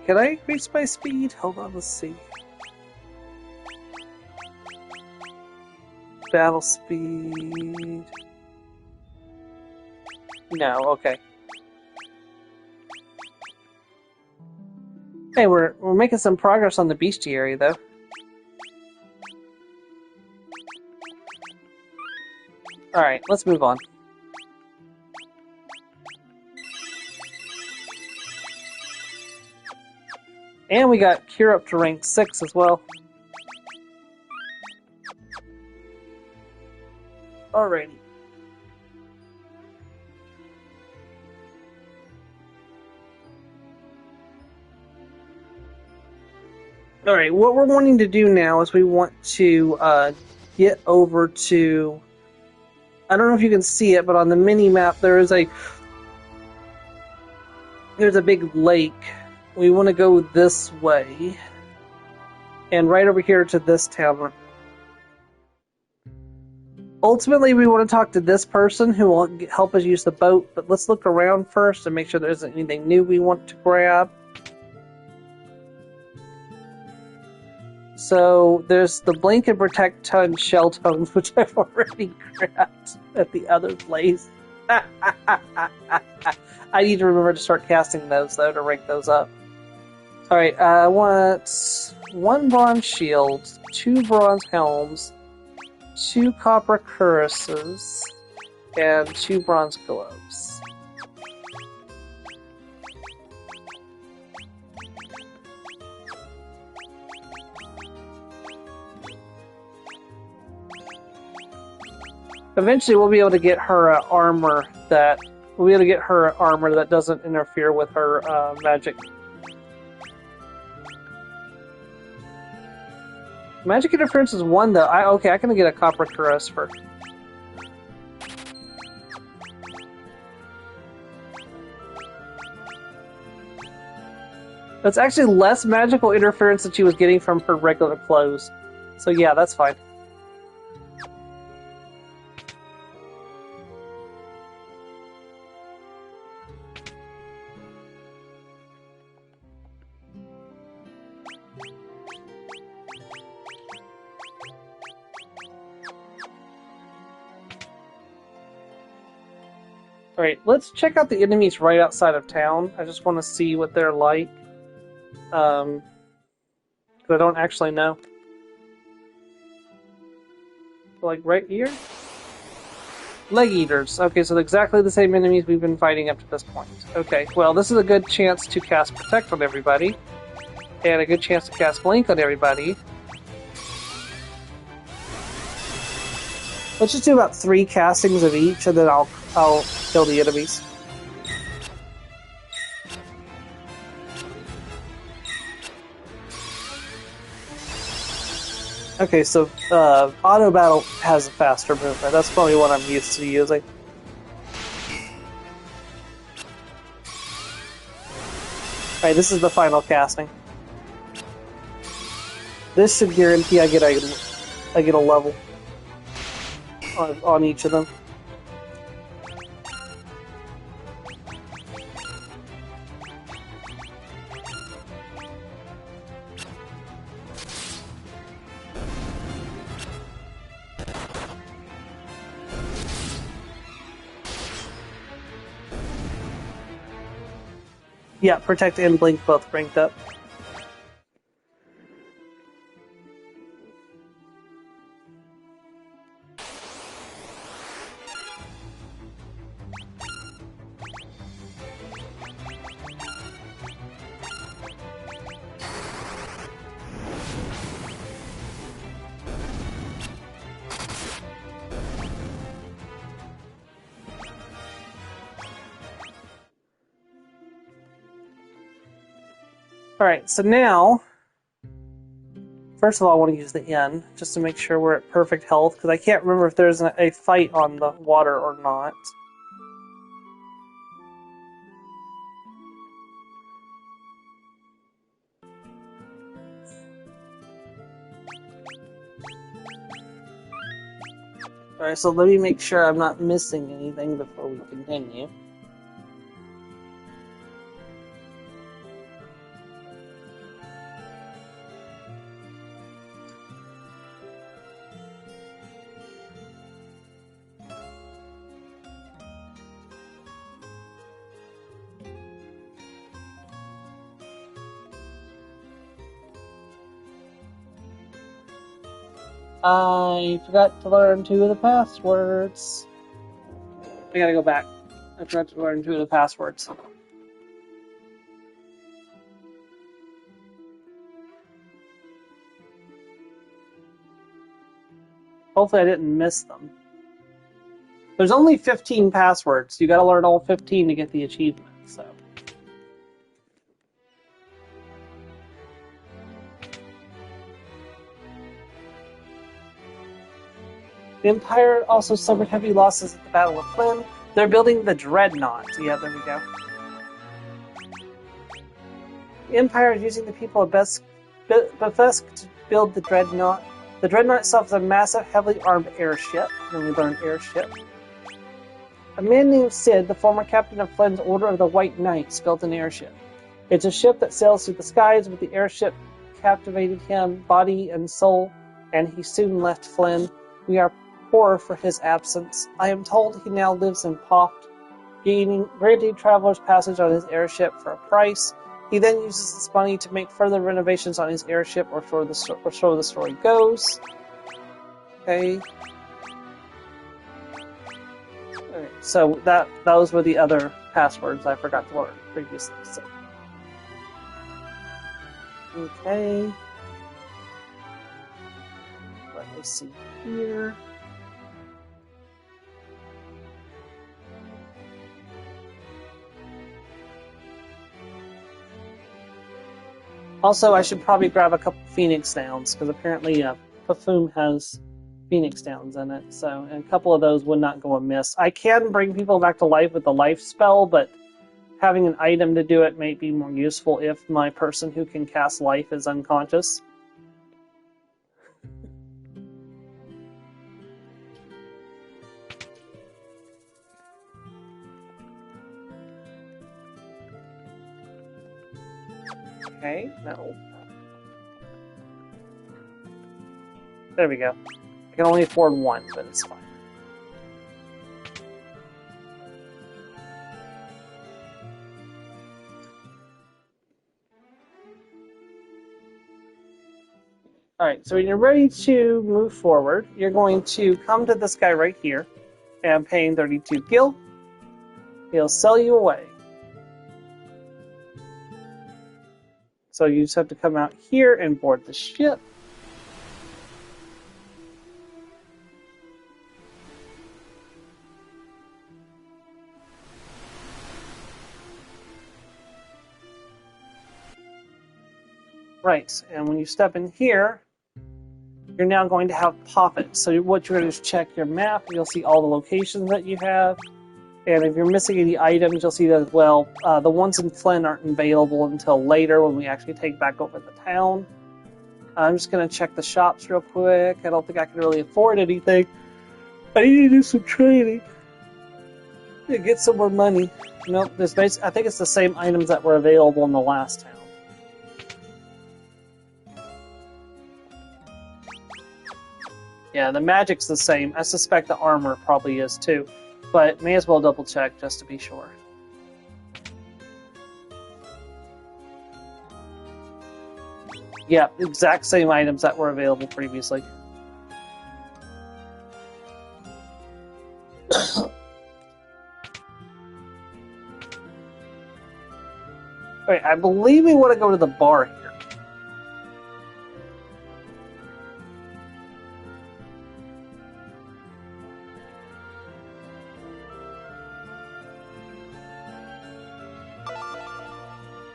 Can I increase my speed? Hold on, let's see. Battle speed. No, okay. Hey, we're making some progress on the bestiary, though. Alright, let's move on. And we got Cure up to rank 6 as well. Alrighty. Alright, what we're wanting to do now is we want to get over to... I don't know if you can see it, but on the mini-map there's a big lake. We want to go this way. And right over here to this town. Ultimately, we want to talk to this person who will help us use the boat, but let's look around first and make sure there isn't anything new we want to grab. So, there's the Blink and Protect Ton Shell Tones, which I've already grabbed at the other place. I need to remember to start casting those, though, to rank those up. Alright, I want 1 bronze shield, 2 bronze helms, 2 copper cuirasses, and 2 bronze gloves. Eventually, we'll be able to get her armor that doesn't interfere with her magic. Magic interference is 1 though. Okay, I can get a copper cuirass for. That's actually less magical interference than she was getting from her regular clothes. So yeah, that's fine. Alright, let's check out the enemies right outside of town. I just want to see what they're like. Because I don't actually know. Like right here? Leg Eaters. Okay, so exactly the same enemies we've been fighting up to this point. Okay, well, this is a good chance to cast Protect on everybody. And a good chance to cast Blink on everybody. Let's just do about 3 castings of each, and then I'll kill the enemies. Okay, so auto battle has a faster movement. That's probably what I'm used to using. Alright, this is the final casting. This should guarantee I get a level on each of them. Yeah, Protect and Blink both ranked up. Alright, so now, first of all I want to use the inn, just to make sure we're at perfect health, because I can't remember if there's a fight on the water or not. Alright, so let me make sure I'm not missing anything before we continue. I forgot to learn 2 of the passwords. I gotta go back. I forgot to learn 2 of the passwords. Hopefully I didn't miss them. There's only 15 passwords. You gotta learn all 15 to get the achievement, so. The Empire also suffered heavy losses at the Battle of Flynn. They're building the Dreadnought. Yeah, there we go. The Empire is using the people of Befesk to build the Dreadnought. The Dreadnought itself is a massive, heavily armed airship. Then we learn airship. A man named Sid, the former captain of Flynn's Order of the White Knights, built an airship. It's a ship that sails through the skies, but the airship captivated him, body and soul, and he soon left Flynn. We are poor for his absence. I am told he now lives in Poft, granting travelers passage on his airship for a price. He then uses this money to make further renovations on his airship, or so the story goes. Okay. Alright, so those were the other passwords I forgot to learn previously. So. Okay. Let me see here. Also, I should probably grab a couple Phoenix Downs, because apparently Perfume has Phoenix Downs in it, so and a couple of those would not go amiss. I can bring people back to life with the life spell, but having an item to do it may be more useful if my person who can cast life is unconscious. Okay, no. There we go. I can only afford 1, but it's fine. Alright, so when you're ready to move forward, you're going to come to this guy right here, and paying 32 gil. He'll sell you away. So you just have to come out here and board the ship. Right, and when you step in here, you're now going to have Poppet. So what you're going to do is check your map, and you'll see all the locations that you have. And if you're missing any items, you'll see that as well. The ones in Flynn aren't available until later when we actually take back over the town. I'm just going to check the shops real quick. I don't think I can really afford anything. I need to do some trading to get some more money. Nope, I think it's the same items that were available in the last town. Yeah, the magic's the same. I suspect the armor probably is too. But may as well double check just to be sure. Yeah, exact same items that were available previously. Alright, I believe we want to go to the bar here.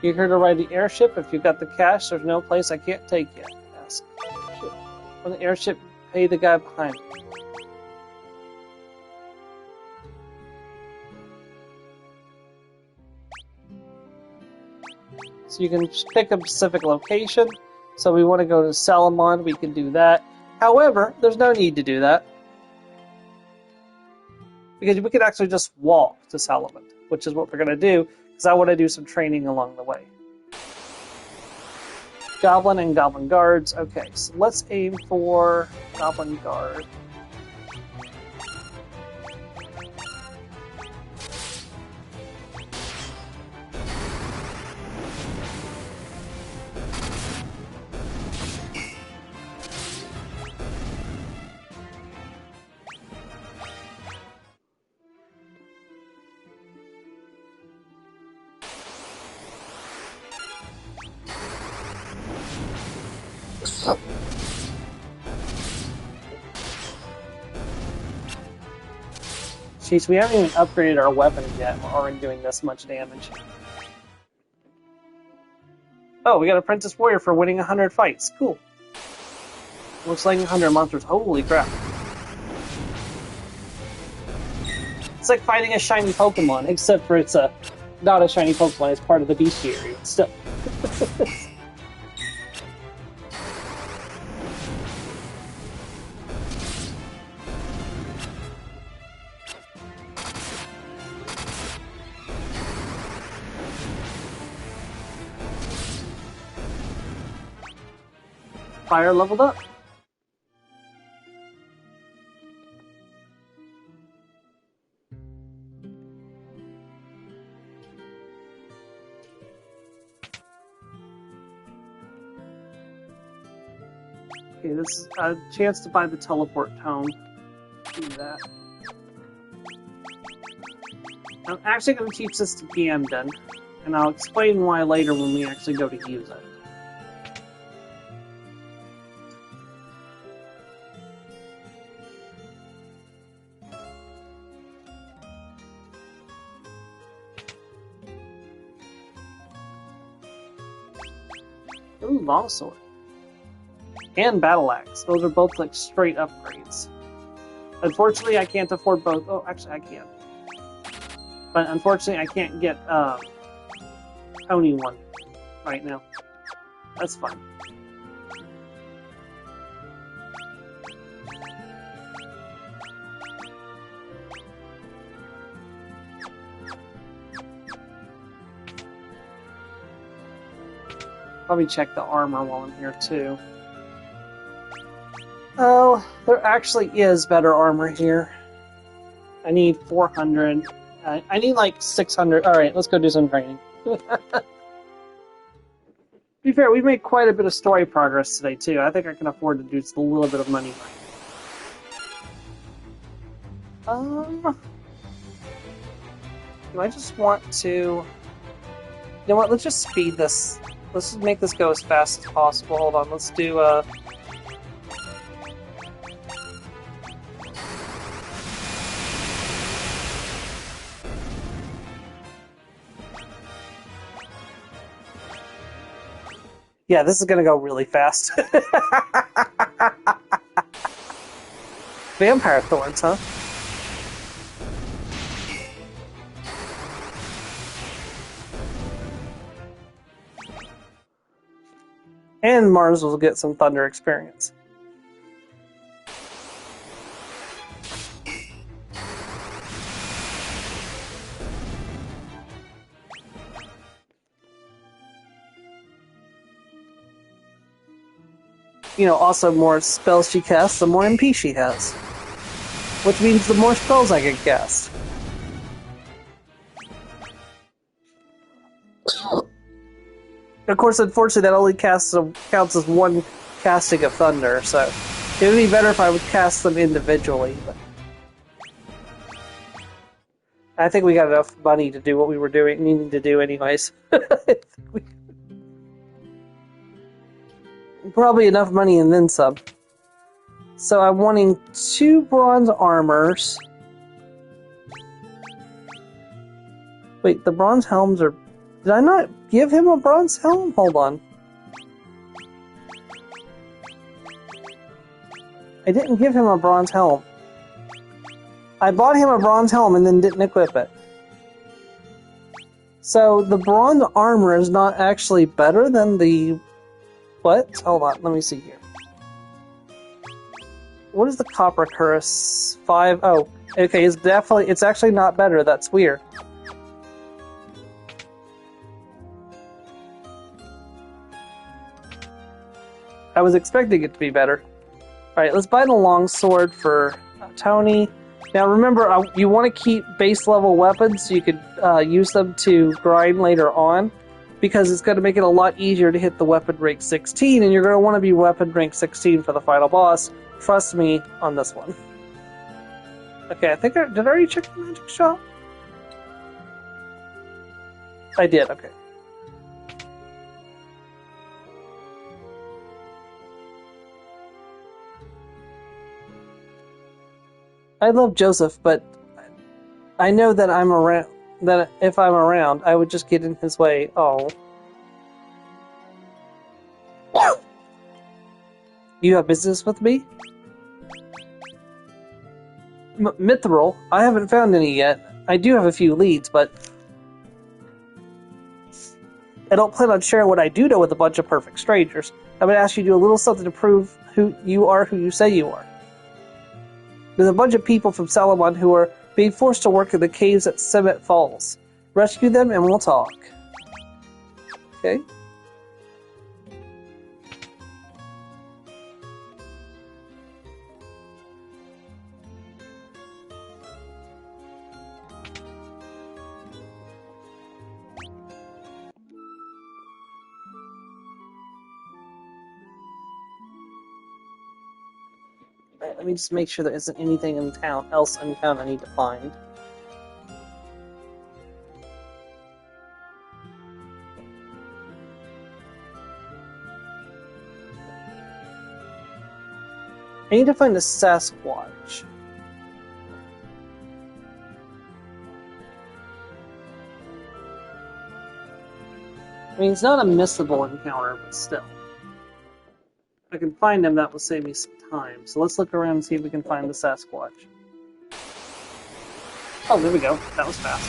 You're here to ride the airship. If you've got the cash, there's no place I can't take you. Ask. On the airship, pay the guy behind me. So you can pick a specific location. So we want to go to Salamon, we can do that. However, there's no need to do that. Because we could actually just walk to Salamon, which is what we're going to do. Because I want to do some training along the way. Goblin and Goblin Guards. Okay, so let's aim for Goblin Guard. Jeez, we haven't even upgraded our weapons yet. We're already doing this much damage. Oh, we got Apprentice Warrior for winning 100 fights. Cool. Looks like 100 monsters. Holy crap. It's like fighting a shiny Pokemon, except for it's not a shiny Pokemon, it's part of the bestiary. Still. Fire leveled up. Okay, this is a chance to buy the teleport tome. Do that. I'm actually going to teach this to Gamden, and I'll explain why later when we actually go to use it. Ooh, longsword. And battle axe. Those are both like straight upgrades. Unfortunately, I can't afford both. Oh, actually, I can. But unfortunately, I can't get Tony one right now. That's fine. Probably check the armor while I'm here too. Oh, there actually is better armor here. I need 400. I need like 600. Alright, let's go do some training. To be fair, we've made quite a bit of story progress today too. I think I can afford to do just a little bit of money. Do I just want to... You know what, let's just speed this. Let's just make this go as fast as possible. Hold on, let's do, Yeah, this is gonna go really fast. Vampire thorns, huh? And Mars will get some thunder experience. You know, also more spells she casts, the more MP she has. Which means the more spells I can cast. Of course, unfortunately, that only counts as one casting of thunder, so it would be better if I would cast them individually. But I think we got enough money to do what we were needing to do anyways. Probably enough money and then some. So I'm wanting 2 bronze armors. Wait, the bronze helms are... Did I not give him a bronze helm? Hold on. I didn't give him a bronze helm. I bought him a bronze helm and then didn't equip it. So the bronze armor is not actually better than the... What? Hold on, let me see here. What is the copper cuirass? 5... Oh, okay, it's actually not better. That's weird. I was expecting it to be better. Alright, let's buy the longsword for Tony. Now remember, you want to keep base level weapons so you could use them to grind later on, because it's going to make it a lot easier to hit the weapon rank 16, and you're going to want to be weapon rank 16 for the final boss. Trust me on this one. Okay, I think did I already check the magic shop? I did, okay. I love Joseph, but I know that I'm around. That if I'm around, I would just get in his way. Oh. You have business with me? Mithril? I haven't found any yet. I do have a few leads, but I don't plan on sharing what I do know with a bunch of perfect strangers. I would ask you to do a little something to prove who you say you are. There's a bunch of people from Salomon who are being forced to work in the caves at Summit Falls. Rescue them and we'll talk. Okay? Let me just make sure there isn't anything else in town I need to find. I need to find a Sasquatch. I mean, it's not a missable encounter, but still. If I can find him, that will save me some time. So let's look around and see if we can find the Sasquatch. Oh, there we go. That was fast.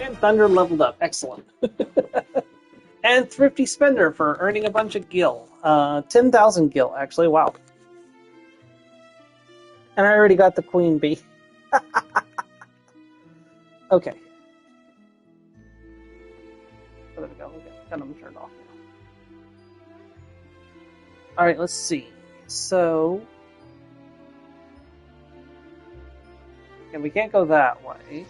And Thunder leveled up. Excellent. And Thrifty Spender for earning a bunch of gil. 10,000 gil, actually. Wow. And I already got the Queen Bee. Okay. There we go. Okay, got them turned off now. Alright, let's see. So... and we can't go that way.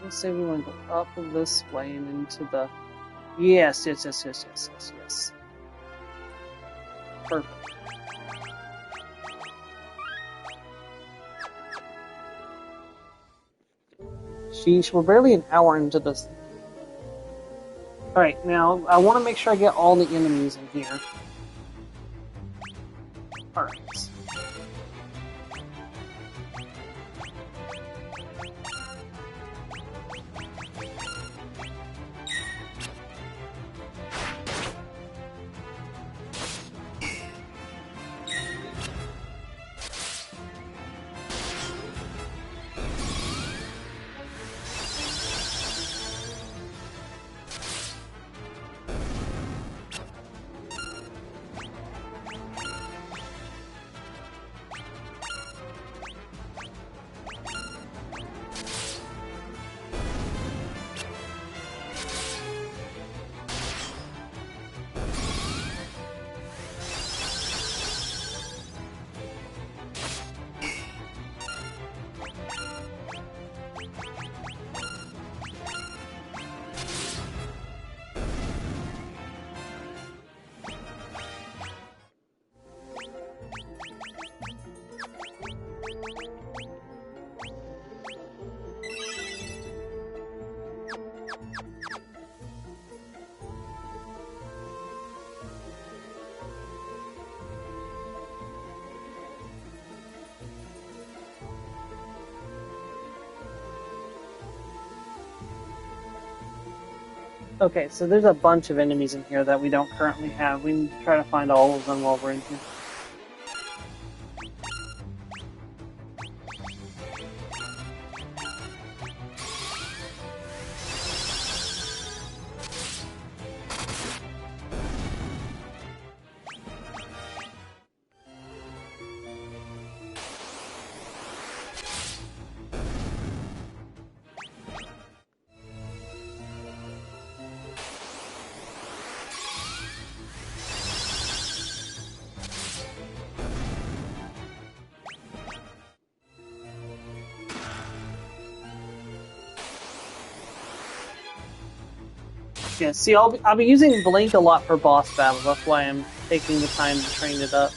Let's say we want to go up this way and into the... Yes. Perfect. Sheesh, we're barely an hour into this. Alright, now, I want to make sure I get all the enemies in here. Alright. Okay, so there's a bunch of enemies in here that we don't currently have. We need to try to find all of them while we're in here. Yeah, see, I'll be using Blink a lot for boss battles. That's why I'm taking the time to train it up.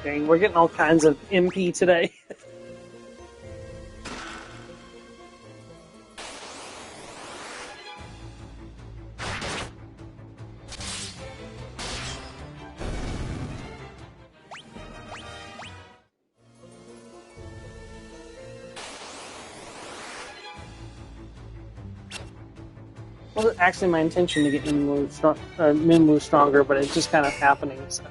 Dang, we're getting all kinds of MP today. Wasn't actually my intention to get Minwu stronger, but it's just kind of happening. So.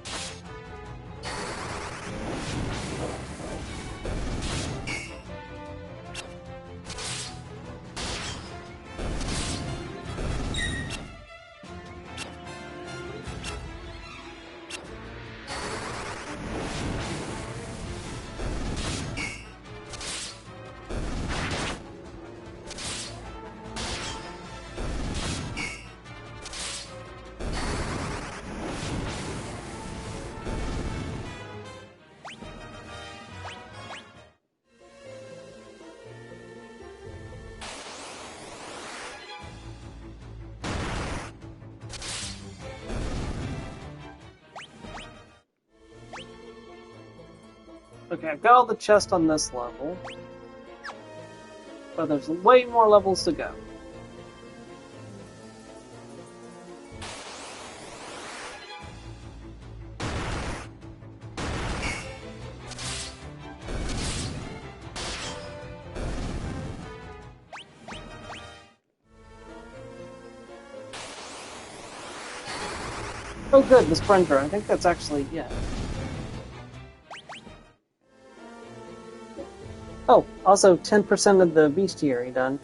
Okay, I've got all the chests on this level, but there's way more levels to go. Oh good, the sprinter. I think that's actually, yeah. Oh, also 10% of the bestiary done.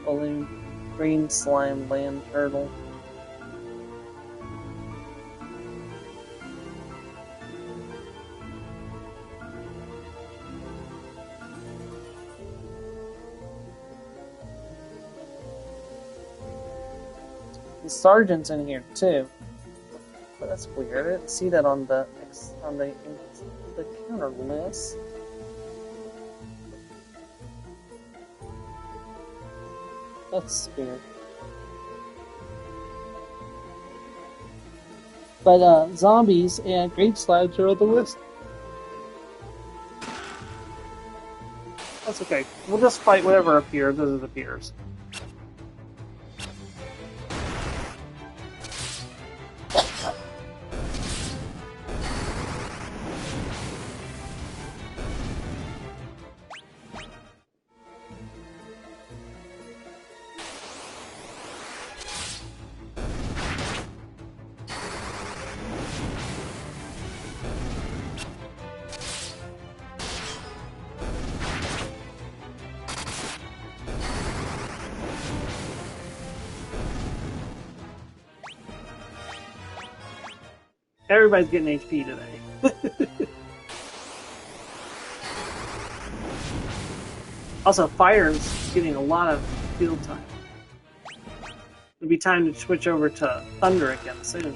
Balloon, green slime, land turtle. The sergeant's in here too. But that's weird. I didn't see that on the counter list. That's weird. But zombies and great slides are on the list. That's okay. We'll just fight whatever appears as it appears. Everybody's getting HP today. Also, Fire's getting a lot of field time. It'll be time to switch over to Thunder again soon.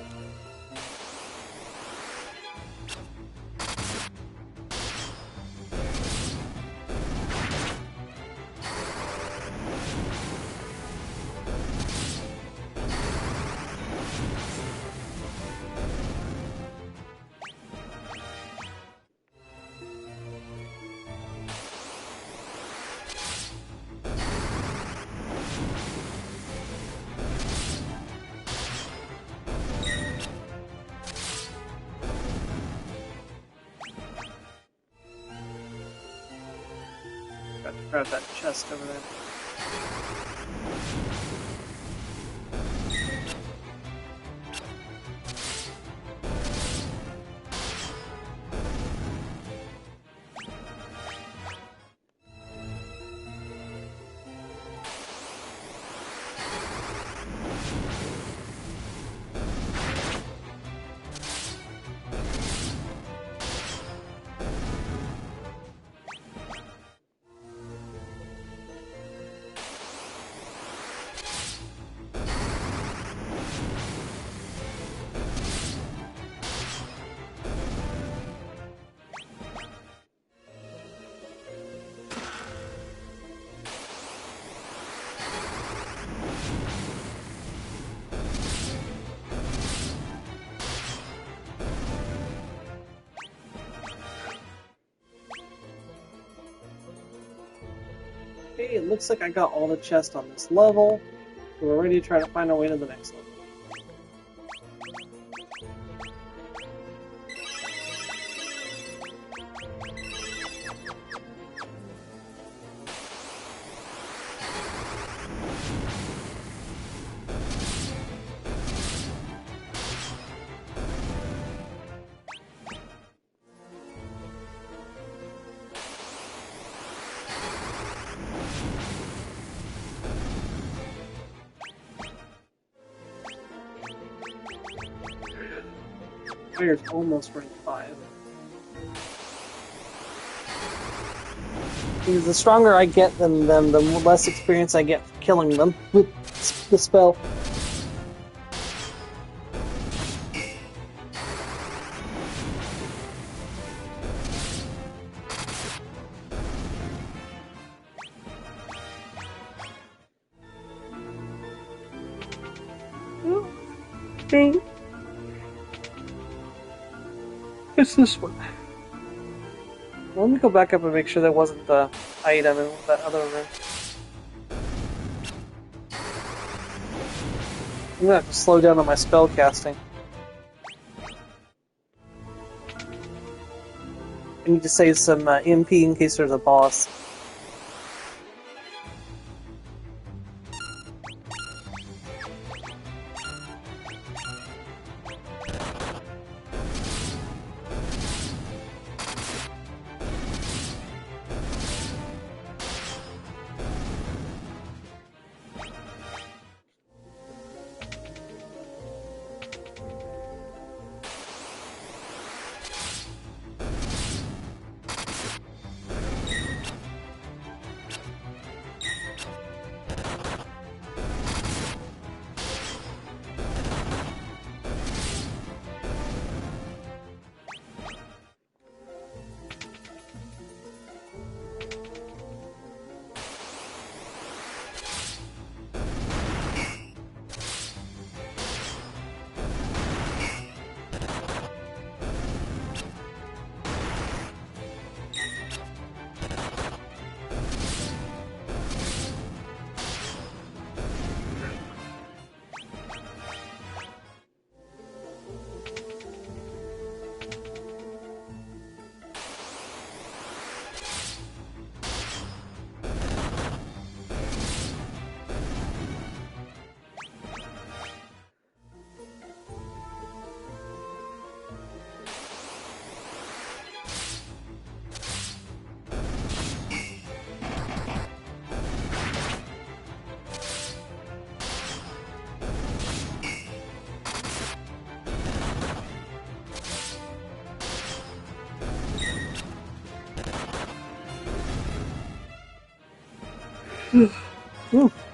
Got to grab that chest over there. Okay, it looks like I got all the chests on this level. So we're ready to try to find our way to the next level. Fire's almost rank 5. Because the stronger I get than them, the less experience I get for killing them with the spell. Okay. It's this one. Let me go back up and make sure there wasn't the item in that other room. I'm gonna have to slow down on my spell casting. I need to save some MP in case there's a boss.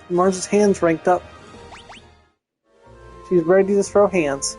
Mars' hands ranked up. She's ready to throw hands.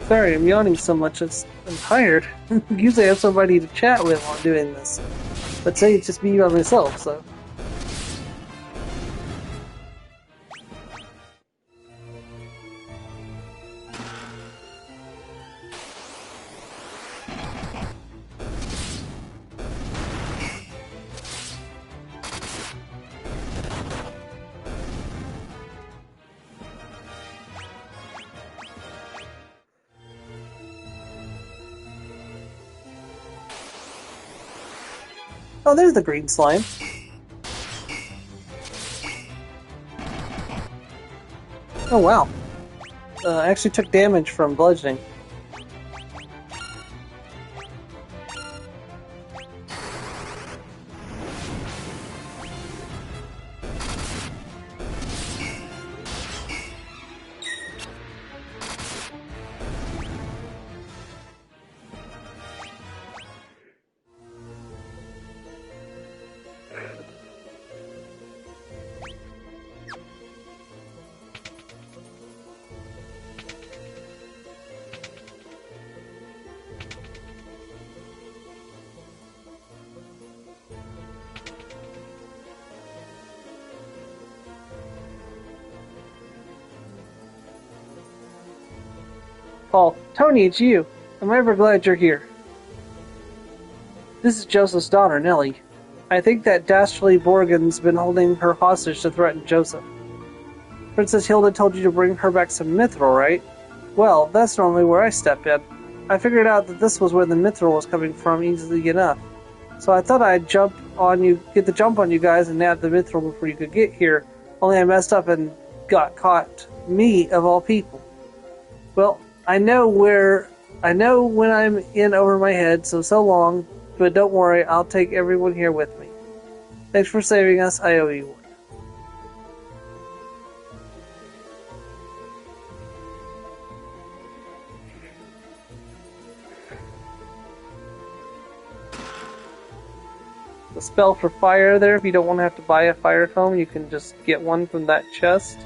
Sorry, I'm yawning so much. I'm tired. Usually I have somebody to chat with while doing this. But today it's just me by myself, so... Oh, there's the green slime. Oh, wow. I actually took damage from bludgeoning. Paul, Tony, it's you. I'm ever glad you're here. This is Joseph's daughter, Nellie. I think that dastardly Borgen's been holding her hostage to threaten Joseph. Princess Hilda told you to bring her back some mithril, right? Well, that's normally where I step in. I figured out that this was where the mithril was coming from easily enough. So I thought I'd get the jump on you guys and nab the mithril before you could get here, only I messed up and got caught. Me, of all people. Well, I know when I'm in over my head, so long, but don't worry, I'll take everyone here with me. Thanks for saving us, I owe you one. The spell for fire there, if you don't want to have to buy a fire foam, you can just get one from that chest.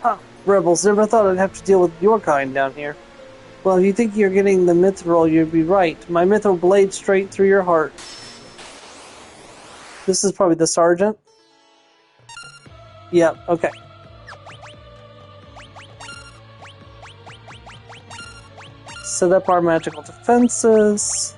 Huh, rebels, never thought I'd have to deal with your kind down here. Well, if you think you're getting the mithril, you'd be right. My mithril blade straight through your heart. This is probably the sergeant. Yep, okay. Set up our magical defenses.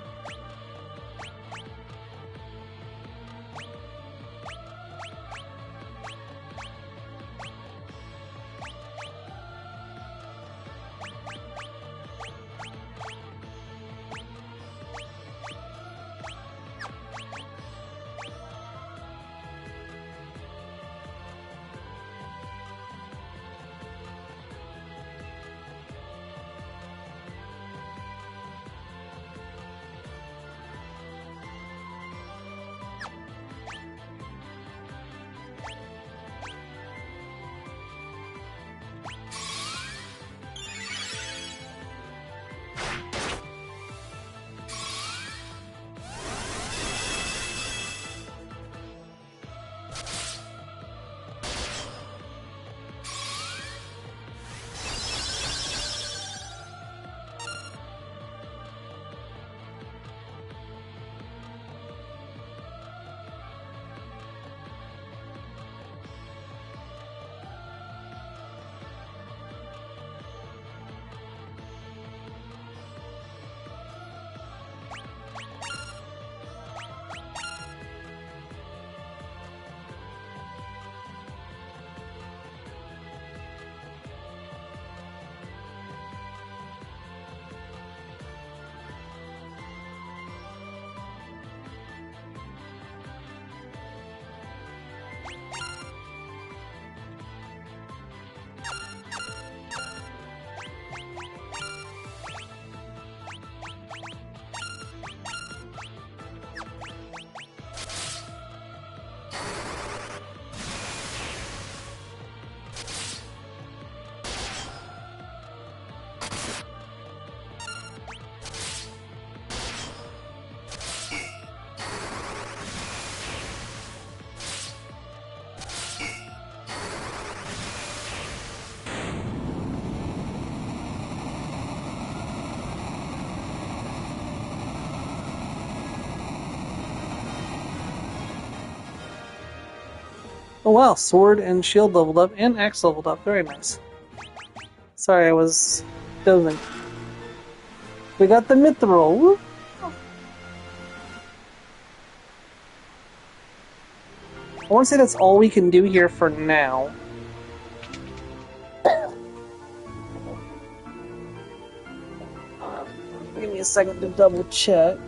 Oh wow, sword and shield leveled up, and axe leveled up. Very nice. Sorry, I was dozing. We got the mithril. Woo! I want to say that's all we can do here for now. Give me a second to double check.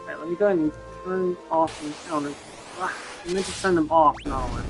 Alright, let me go ahead and turn off encounters. I meant to turn them off, not on.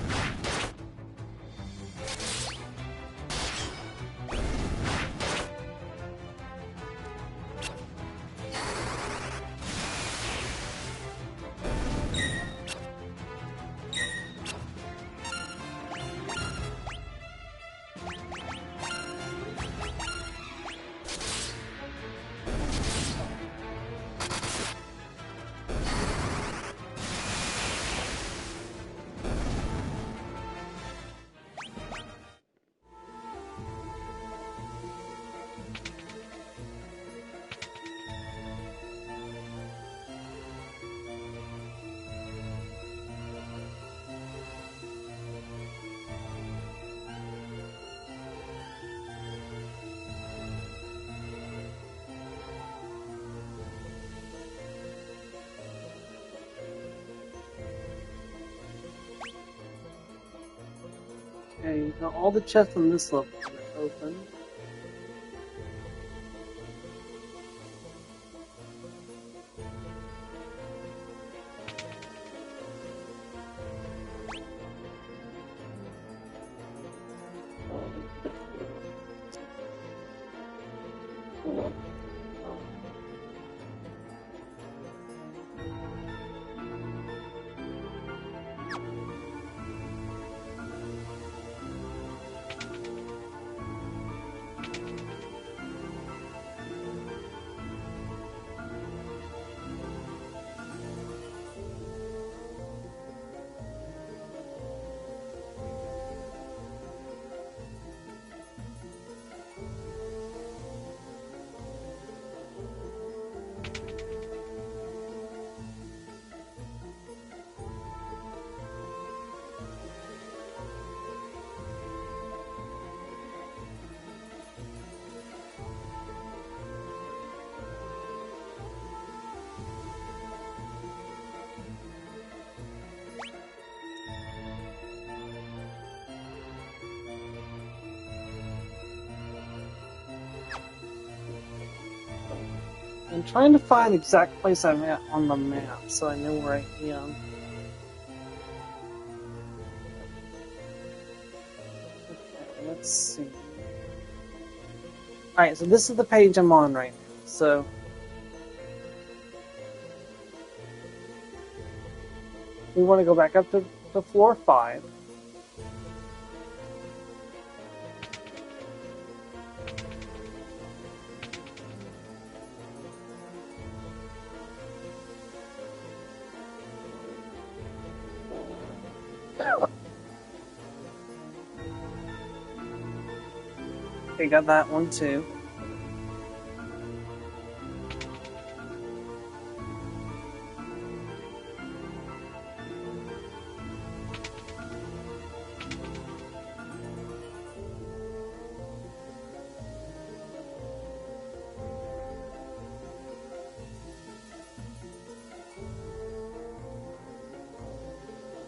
Okay, now all the chests on this level are open. I'm trying to find the exact place I'm at on the map so I know where I am. Okay, let's see. Alright, so this is the page I'm on right now. So we want to go back up to floor 5. Okay, got that one too.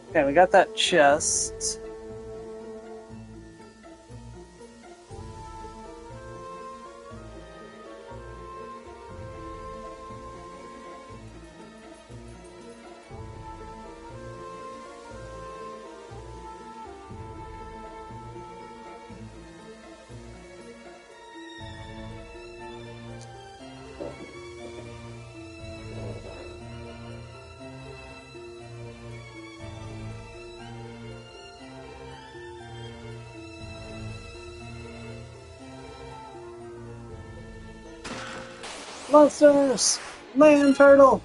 Okay, we got that chest. Monsters! Land turtle!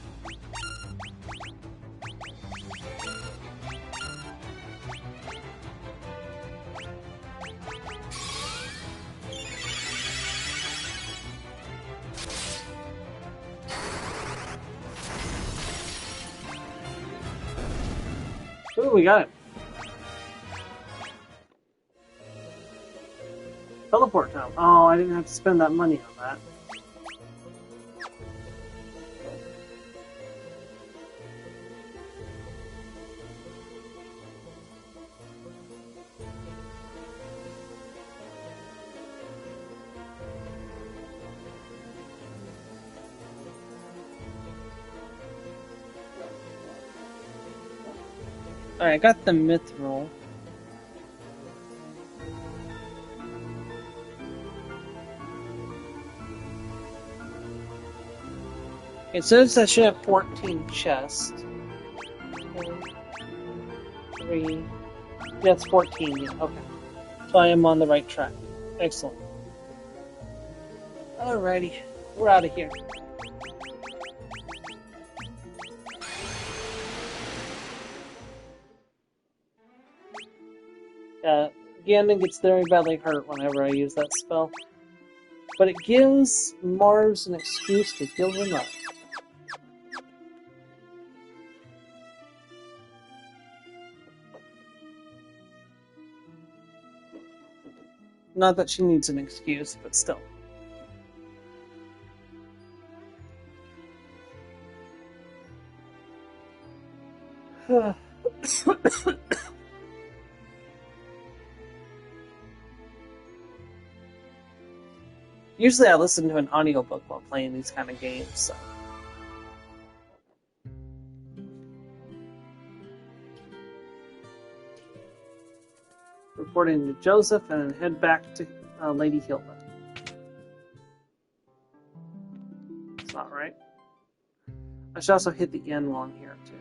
Ooh, we got it. Teleport time. Oh, I didn't have to spend that money on that. Alright, I got the mithril. It says I should have 14 chests. 3. Yeah, it's 14. Yeah, okay. So I am on the right track. Excellent. Alrighty, we're out of here. Ganon gets very badly hurt whenever I use that spell. But it gives Mars an excuse to heal him up. Not that she needs an excuse, but still. Usually I listen to an audiobook while playing these kind of games, so. Reporting to Joseph and then head back to Lady Hilda. It's not right. I should also hit the N while I'm here, too.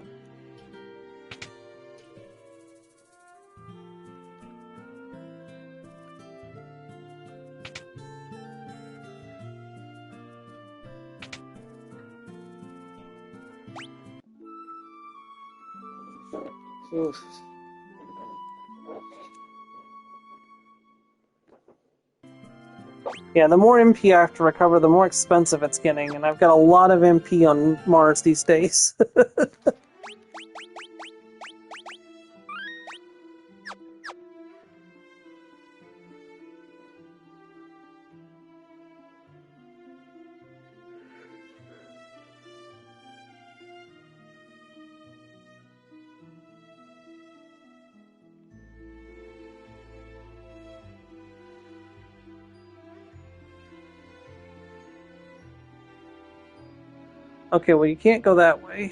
Oof. Yeah, the more MP I have to recover, the more expensive it's getting, and I've got a lot of MP on Mars these days. Okay, well, you can't go that way.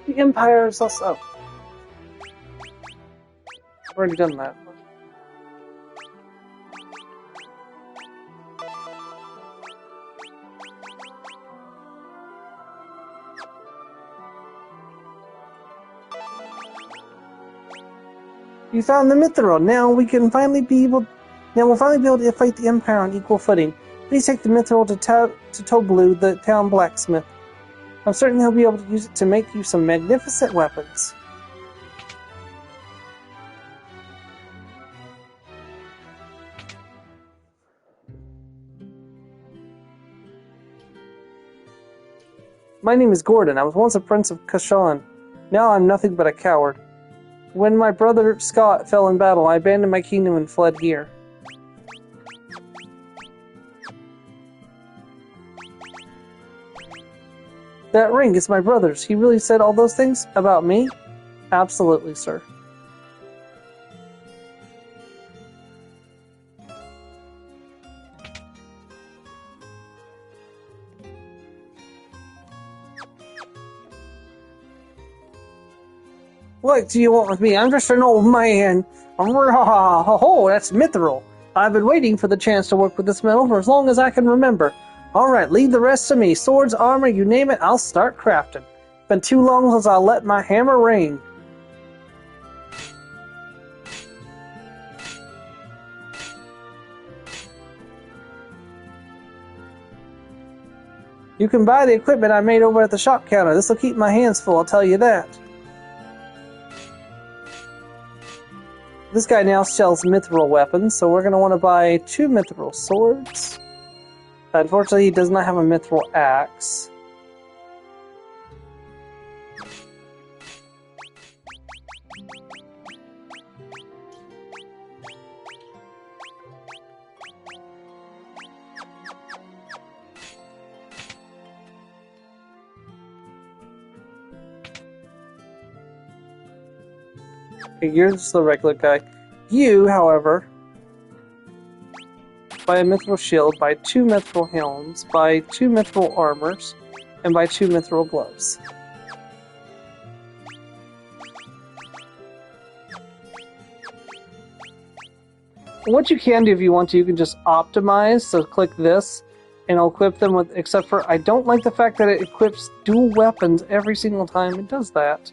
The Empire is also... I've already done that. You found the mithril. Now we'll finally be able to fight the Empire on equal footing. Please take the mithril to Toblu, the town blacksmith. I'm certain he'll be able to use it to make you some magnificent weapons. My name is Gordon. I was once a prince of Kashan. Now I'm nothing but a coward. When my brother Scott fell in battle, I abandoned my kingdom and fled here. That ring is my brother's. He really said all those things about me? Absolutely, sir. What do you want with me? I'm just an old man. Oh, that's mithril. I've been waiting for the chance to work with this metal for as long as I can remember. Alright, leave the rest to me. Swords, armor, you name it, I'll start crafting. Been too long since I let my hammer ring. You can buy the equipment I made over at the shop counter. This'll keep my hands full, I'll tell you that. This guy now sells mithril weapons, so we're going to want to buy 2 mithril swords. Unfortunately, he does not have a mithril axe. Okay, you're just the regular guy. You, however, buy a mithril shield, buy 2 mithril helms, buy 2 mithril armors, and buy 2 mithril gloves. What you can do if you want to, you can just optimize, so click this, and I'll equip them with, except for, I don't like the fact that it equips dual weapons every single time it does that.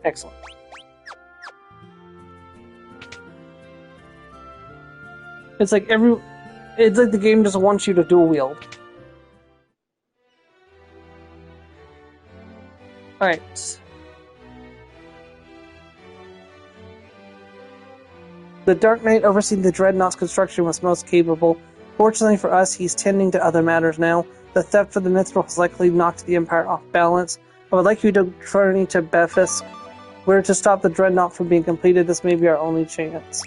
Excellent. It's like the game just wants you to dual wield. Alright. The Dark Knight overseeing the Dreadnought's construction was most capable. Fortunately for us, he's tending to other matters now. The theft of the mithril has likely knocked the Empire off balance. I would like you to journey to Befisk. We're to stop the Dreadnought from being completed. This may be our only chance.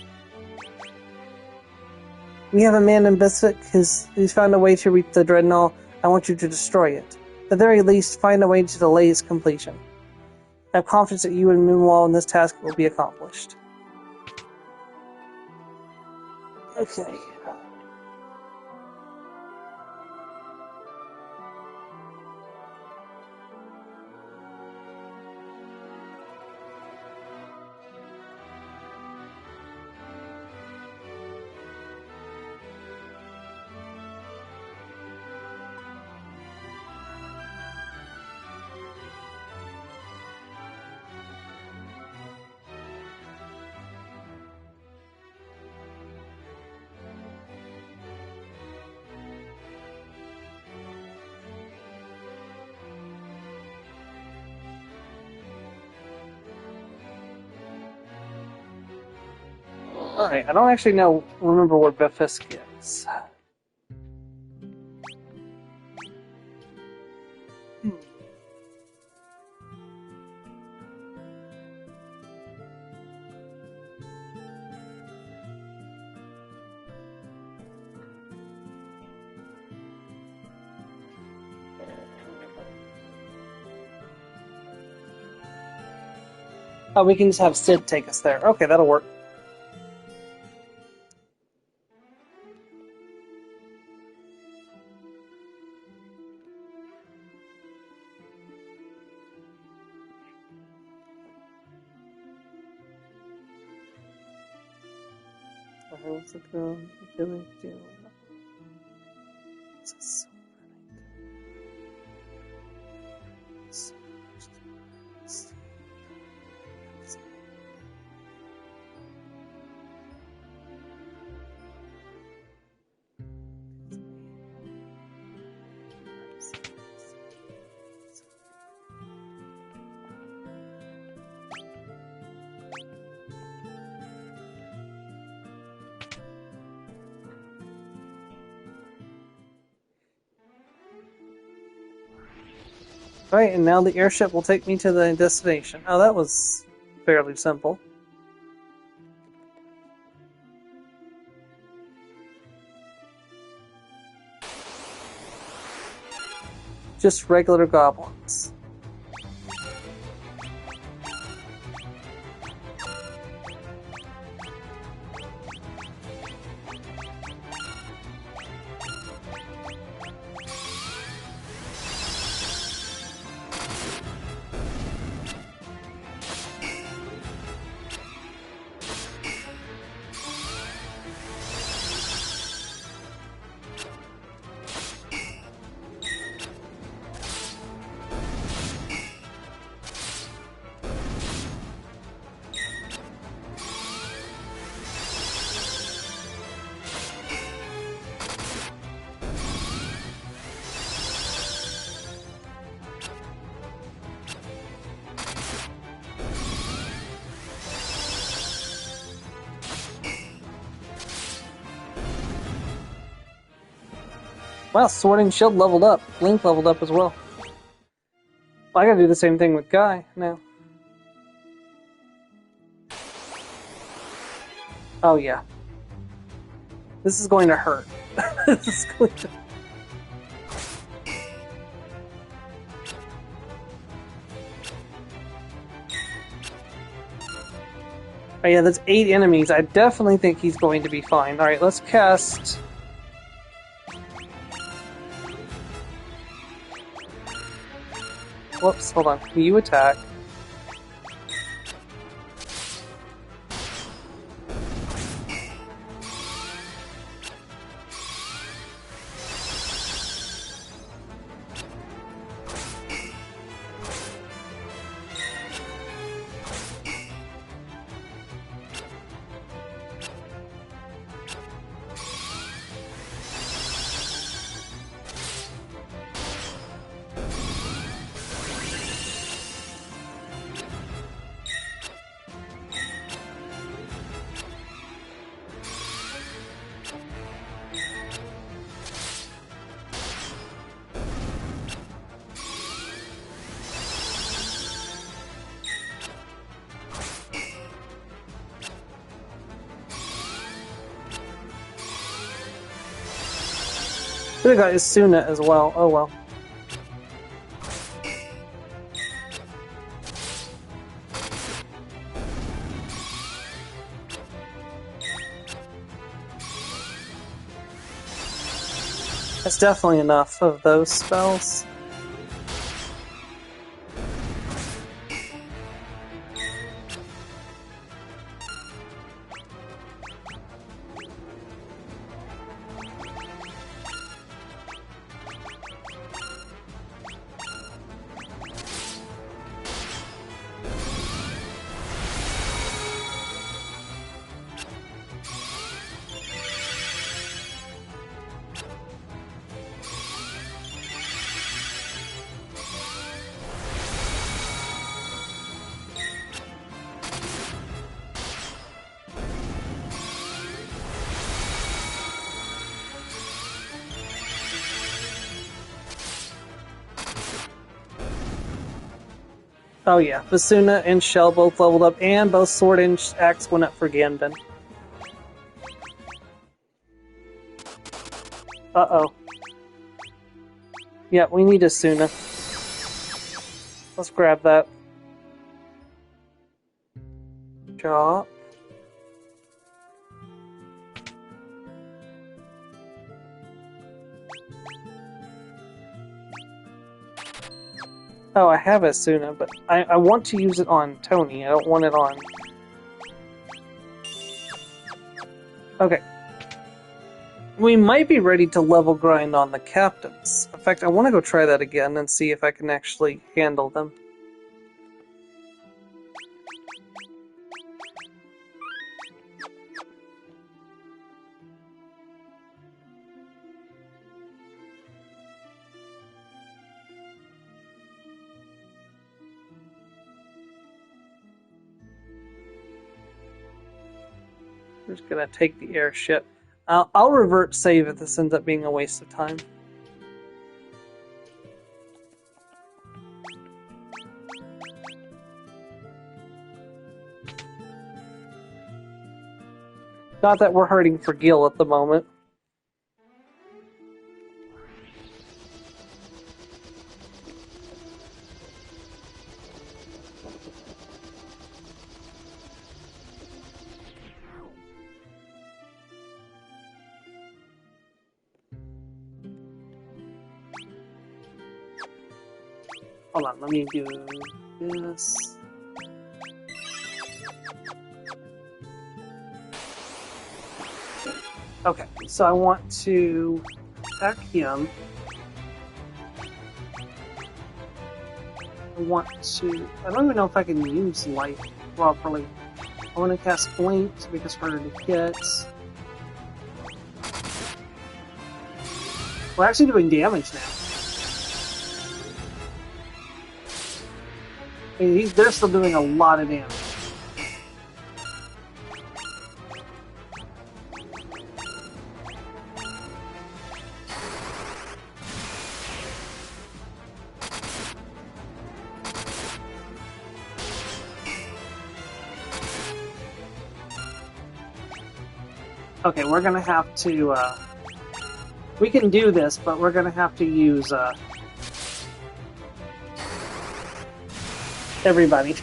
We have a man in Befisk who's found a way to reach the Dreadnought. I want you to destroy it. At the very least, find a way to delay its completion. I have confidence that you and Moonwall in this task will be accomplished. Okay. Alright, I don't actually remember where Befisk is. Oh, we can just have Sid take us there. Okay, that'll work. What's it called? Alright, and now the airship will take me to the destination. Oh, that was fairly simple. Just regular goblins. Wow, Sword and Shield leveled up. Link leveled up as well. I gotta do the same thing with Guy now. Oh yeah. This is going to hurt. This is going to... Oh yeah, that's 8 enemies. I definitely think he's going to be fine. Alright, let's cast... Whoops, hold on. You attack. Could have got Isuna as well. Oh well. That's definitely enough of those spells. Oh yeah, Basuna and Shell both leveled up, and both Sword and Axe went up for Ganbin. Uh-oh. Yeah, we need Asuna. Let's grab that. Chop. Oh, I have Asuna, but I want to use it on Tony. I don't want it on... Okay. We might be ready to level grind on the captains. In fact, I want to go try that again and see if I can actually handle them. I'm just gonna take the airship. I'll revert save if this ends up being a waste of time. Not that we're hurting for Gil at the moment. Hold on, let me do this. Okay, so I want to attack him. I don't even know if I can use light properly. I want to cast Blink to make us harder to hit. We're actually doing damage now. I mean, they're still doing a lot of damage. Okay, we're gonna have to, we can do this, but we're gonna have to use, everybody.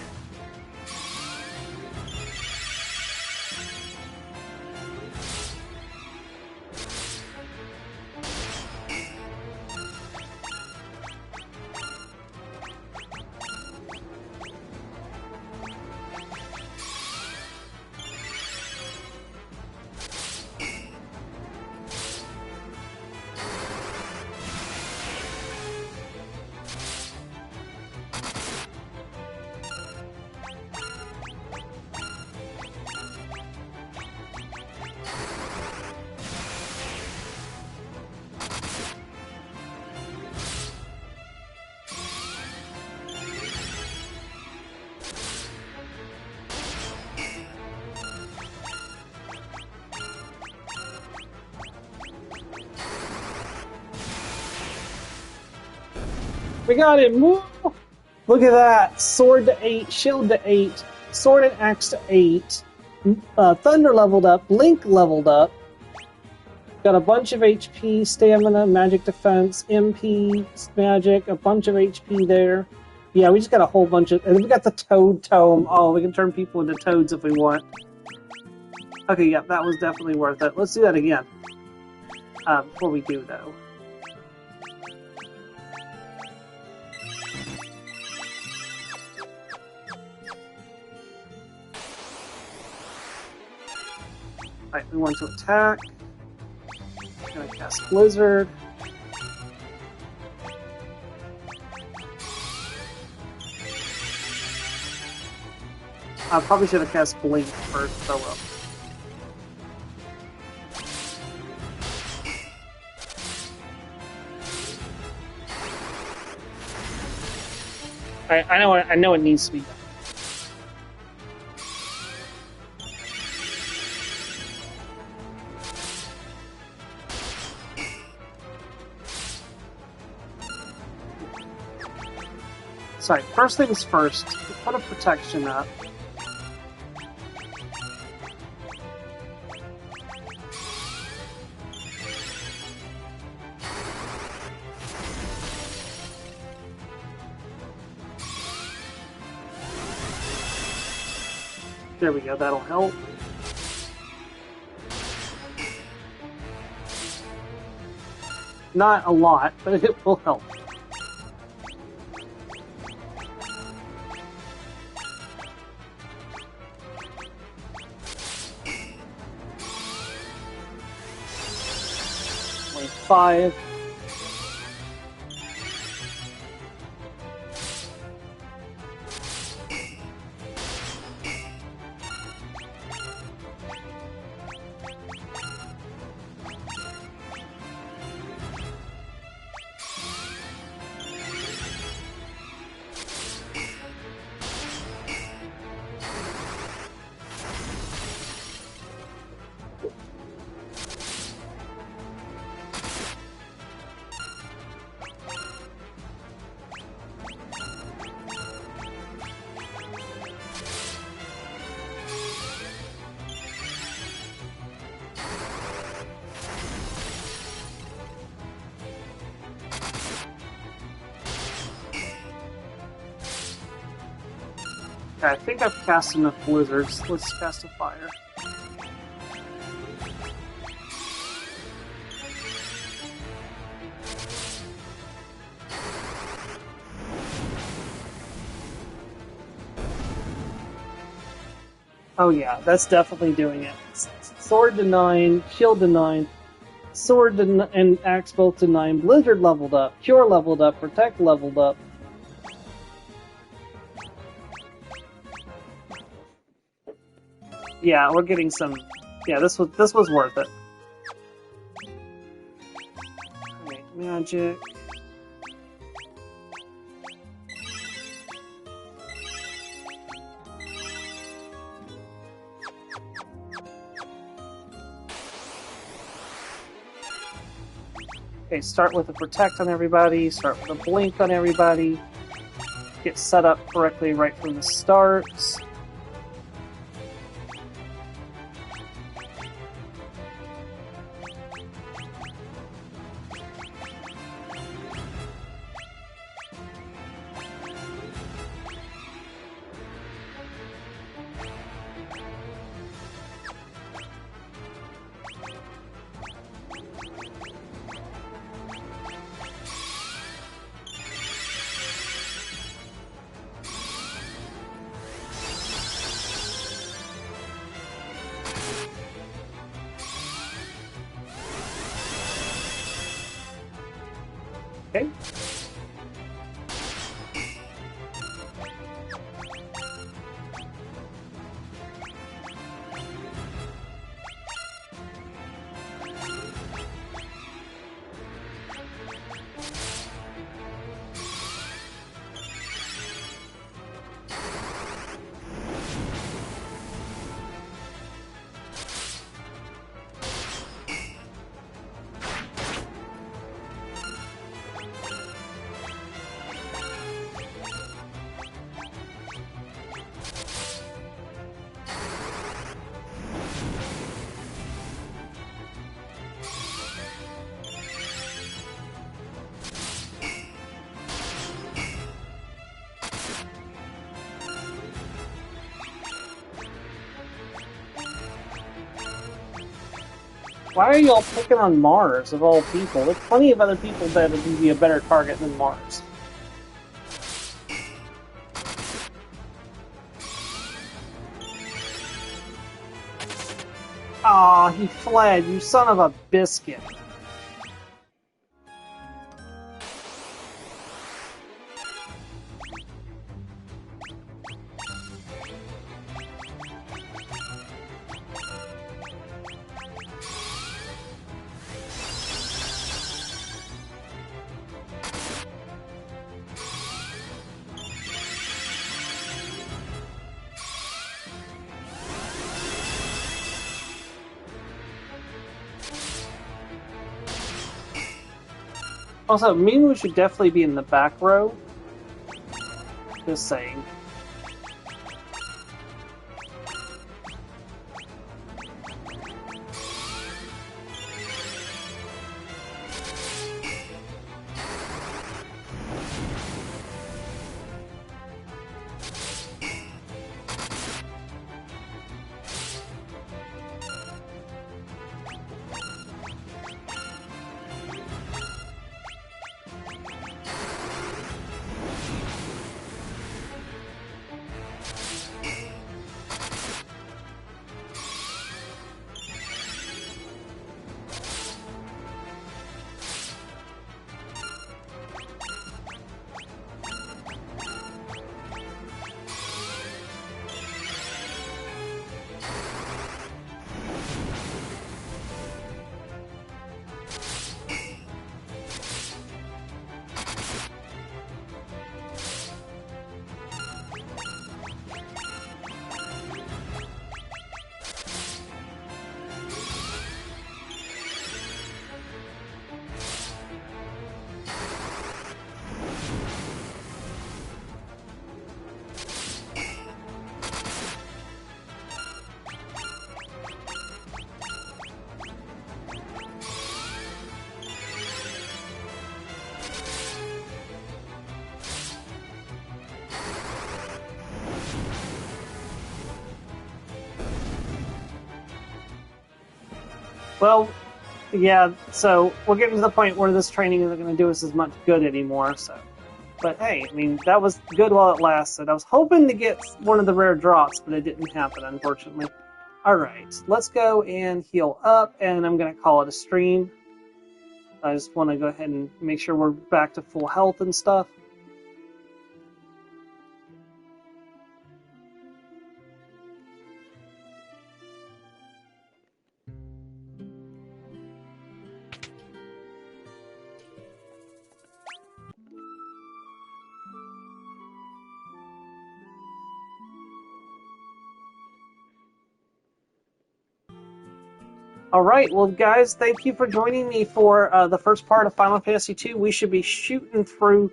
We got him! Woo! Look at that! Sword to 8, shield to 8, sword and axe to 8, thunder leveled up, blink leveled up. Got a bunch of HP, stamina, magic defense, MP, magic, a bunch of HP there. Yeah, we just got a whole bunch of... And then we got the Toad Tome. Oh, we can turn people into toads if we want. Okay, yeah, that was definitely worth it. Let's do that again. Before we do, though. Alright, we want to attack. I'm gonna cast Blizzard. I probably should have cast Blink first, so well. I know it needs to be done. Sorry, first things first, put a protection up. There we go, that'll help. Not a lot, but it will help. Like 5. Okay, I think I've cast enough blizzards. Let's cast a fire. Oh yeah, that's definitely doing it. Sword to 9, shield to 9, sword to and axe both to 9, blizzard leveled up, cure leveled up, protect leveled up. Yeah, we're getting some. Yeah, this was worth it. Alright, magic. Okay, start with a protect on everybody, start with a blink on everybody, get set up correctly right from the start. Okay. Why are y'all picking on Mars, of all people? There's plenty of other people that would be a better target than Mars. Aw, he fled, you son of a biscuit. Also, maybe we should definitely be in the back row. Just saying. Well, yeah, so we're getting to the point where this training isn't going to do us as much good anymore, so. But hey, I mean, that was good while it lasted. I was hoping to get one of the rare drops, but it didn't happen, unfortunately. Alright, let's go and heal up, and I'm going to call it a stream. I just want to go ahead and make sure we're back to full health and stuff. Alright, well guys, thank you for joining me for the first part of Final Fantasy II. We should be shooting through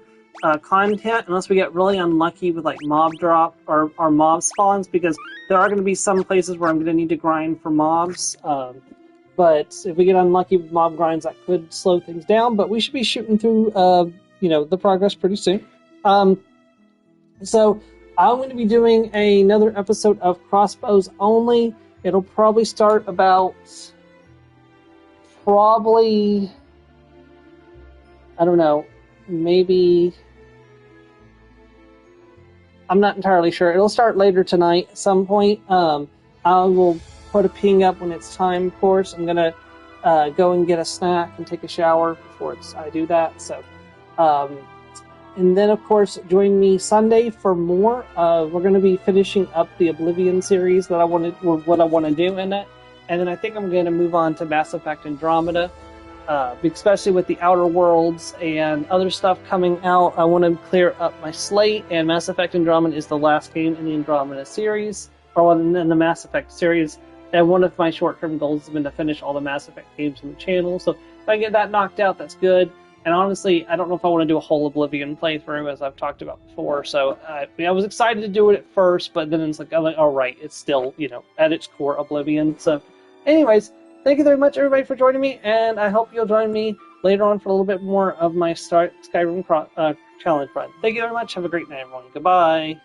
content unless we get really unlucky with like mob drop or mob spawns, because there are going to be some places where I'm going to need to grind for mobs. But if we get unlucky with mob grinds, that could slow things down, but we should be shooting through the progress pretty soon. So I'm going to be doing another episode of Crossbows Only. It'll probably start about... I don't know, maybe... I'm not entirely sure. It'll start later tonight at some point. I will put a ping up when it's time, of course. I'm going to go and get a snack and take a shower before I do that. So, and then, of course, join me Sunday for more. We're going to be finishing up the Oblivion series that what I want to do in it. And then I think I'm going to move on to Mass Effect Andromeda, especially with the Outer Worlds and other stuff coming out. I want to clear up my slate, and Mass Effect Andromeda is the last game in the Andromeda series, or in the Mass Effect series. And one of my short-term goals has been to finish all the Mass Effect games on the channel. So if I get that knocked out, that's good. And honestly, I don't know if I want to do a whole Oblivion playthrough, as I've talked about before. So I was excited to do it at first, but then it's like, all right, it's still, at its core Oblivion. So anyways, thank you very much, everybody, for joining me, and I hope you'll join me later on for a little bit more of my Skyrim challenge run. Thank you very much. Have a great night, everyone. Goodbye.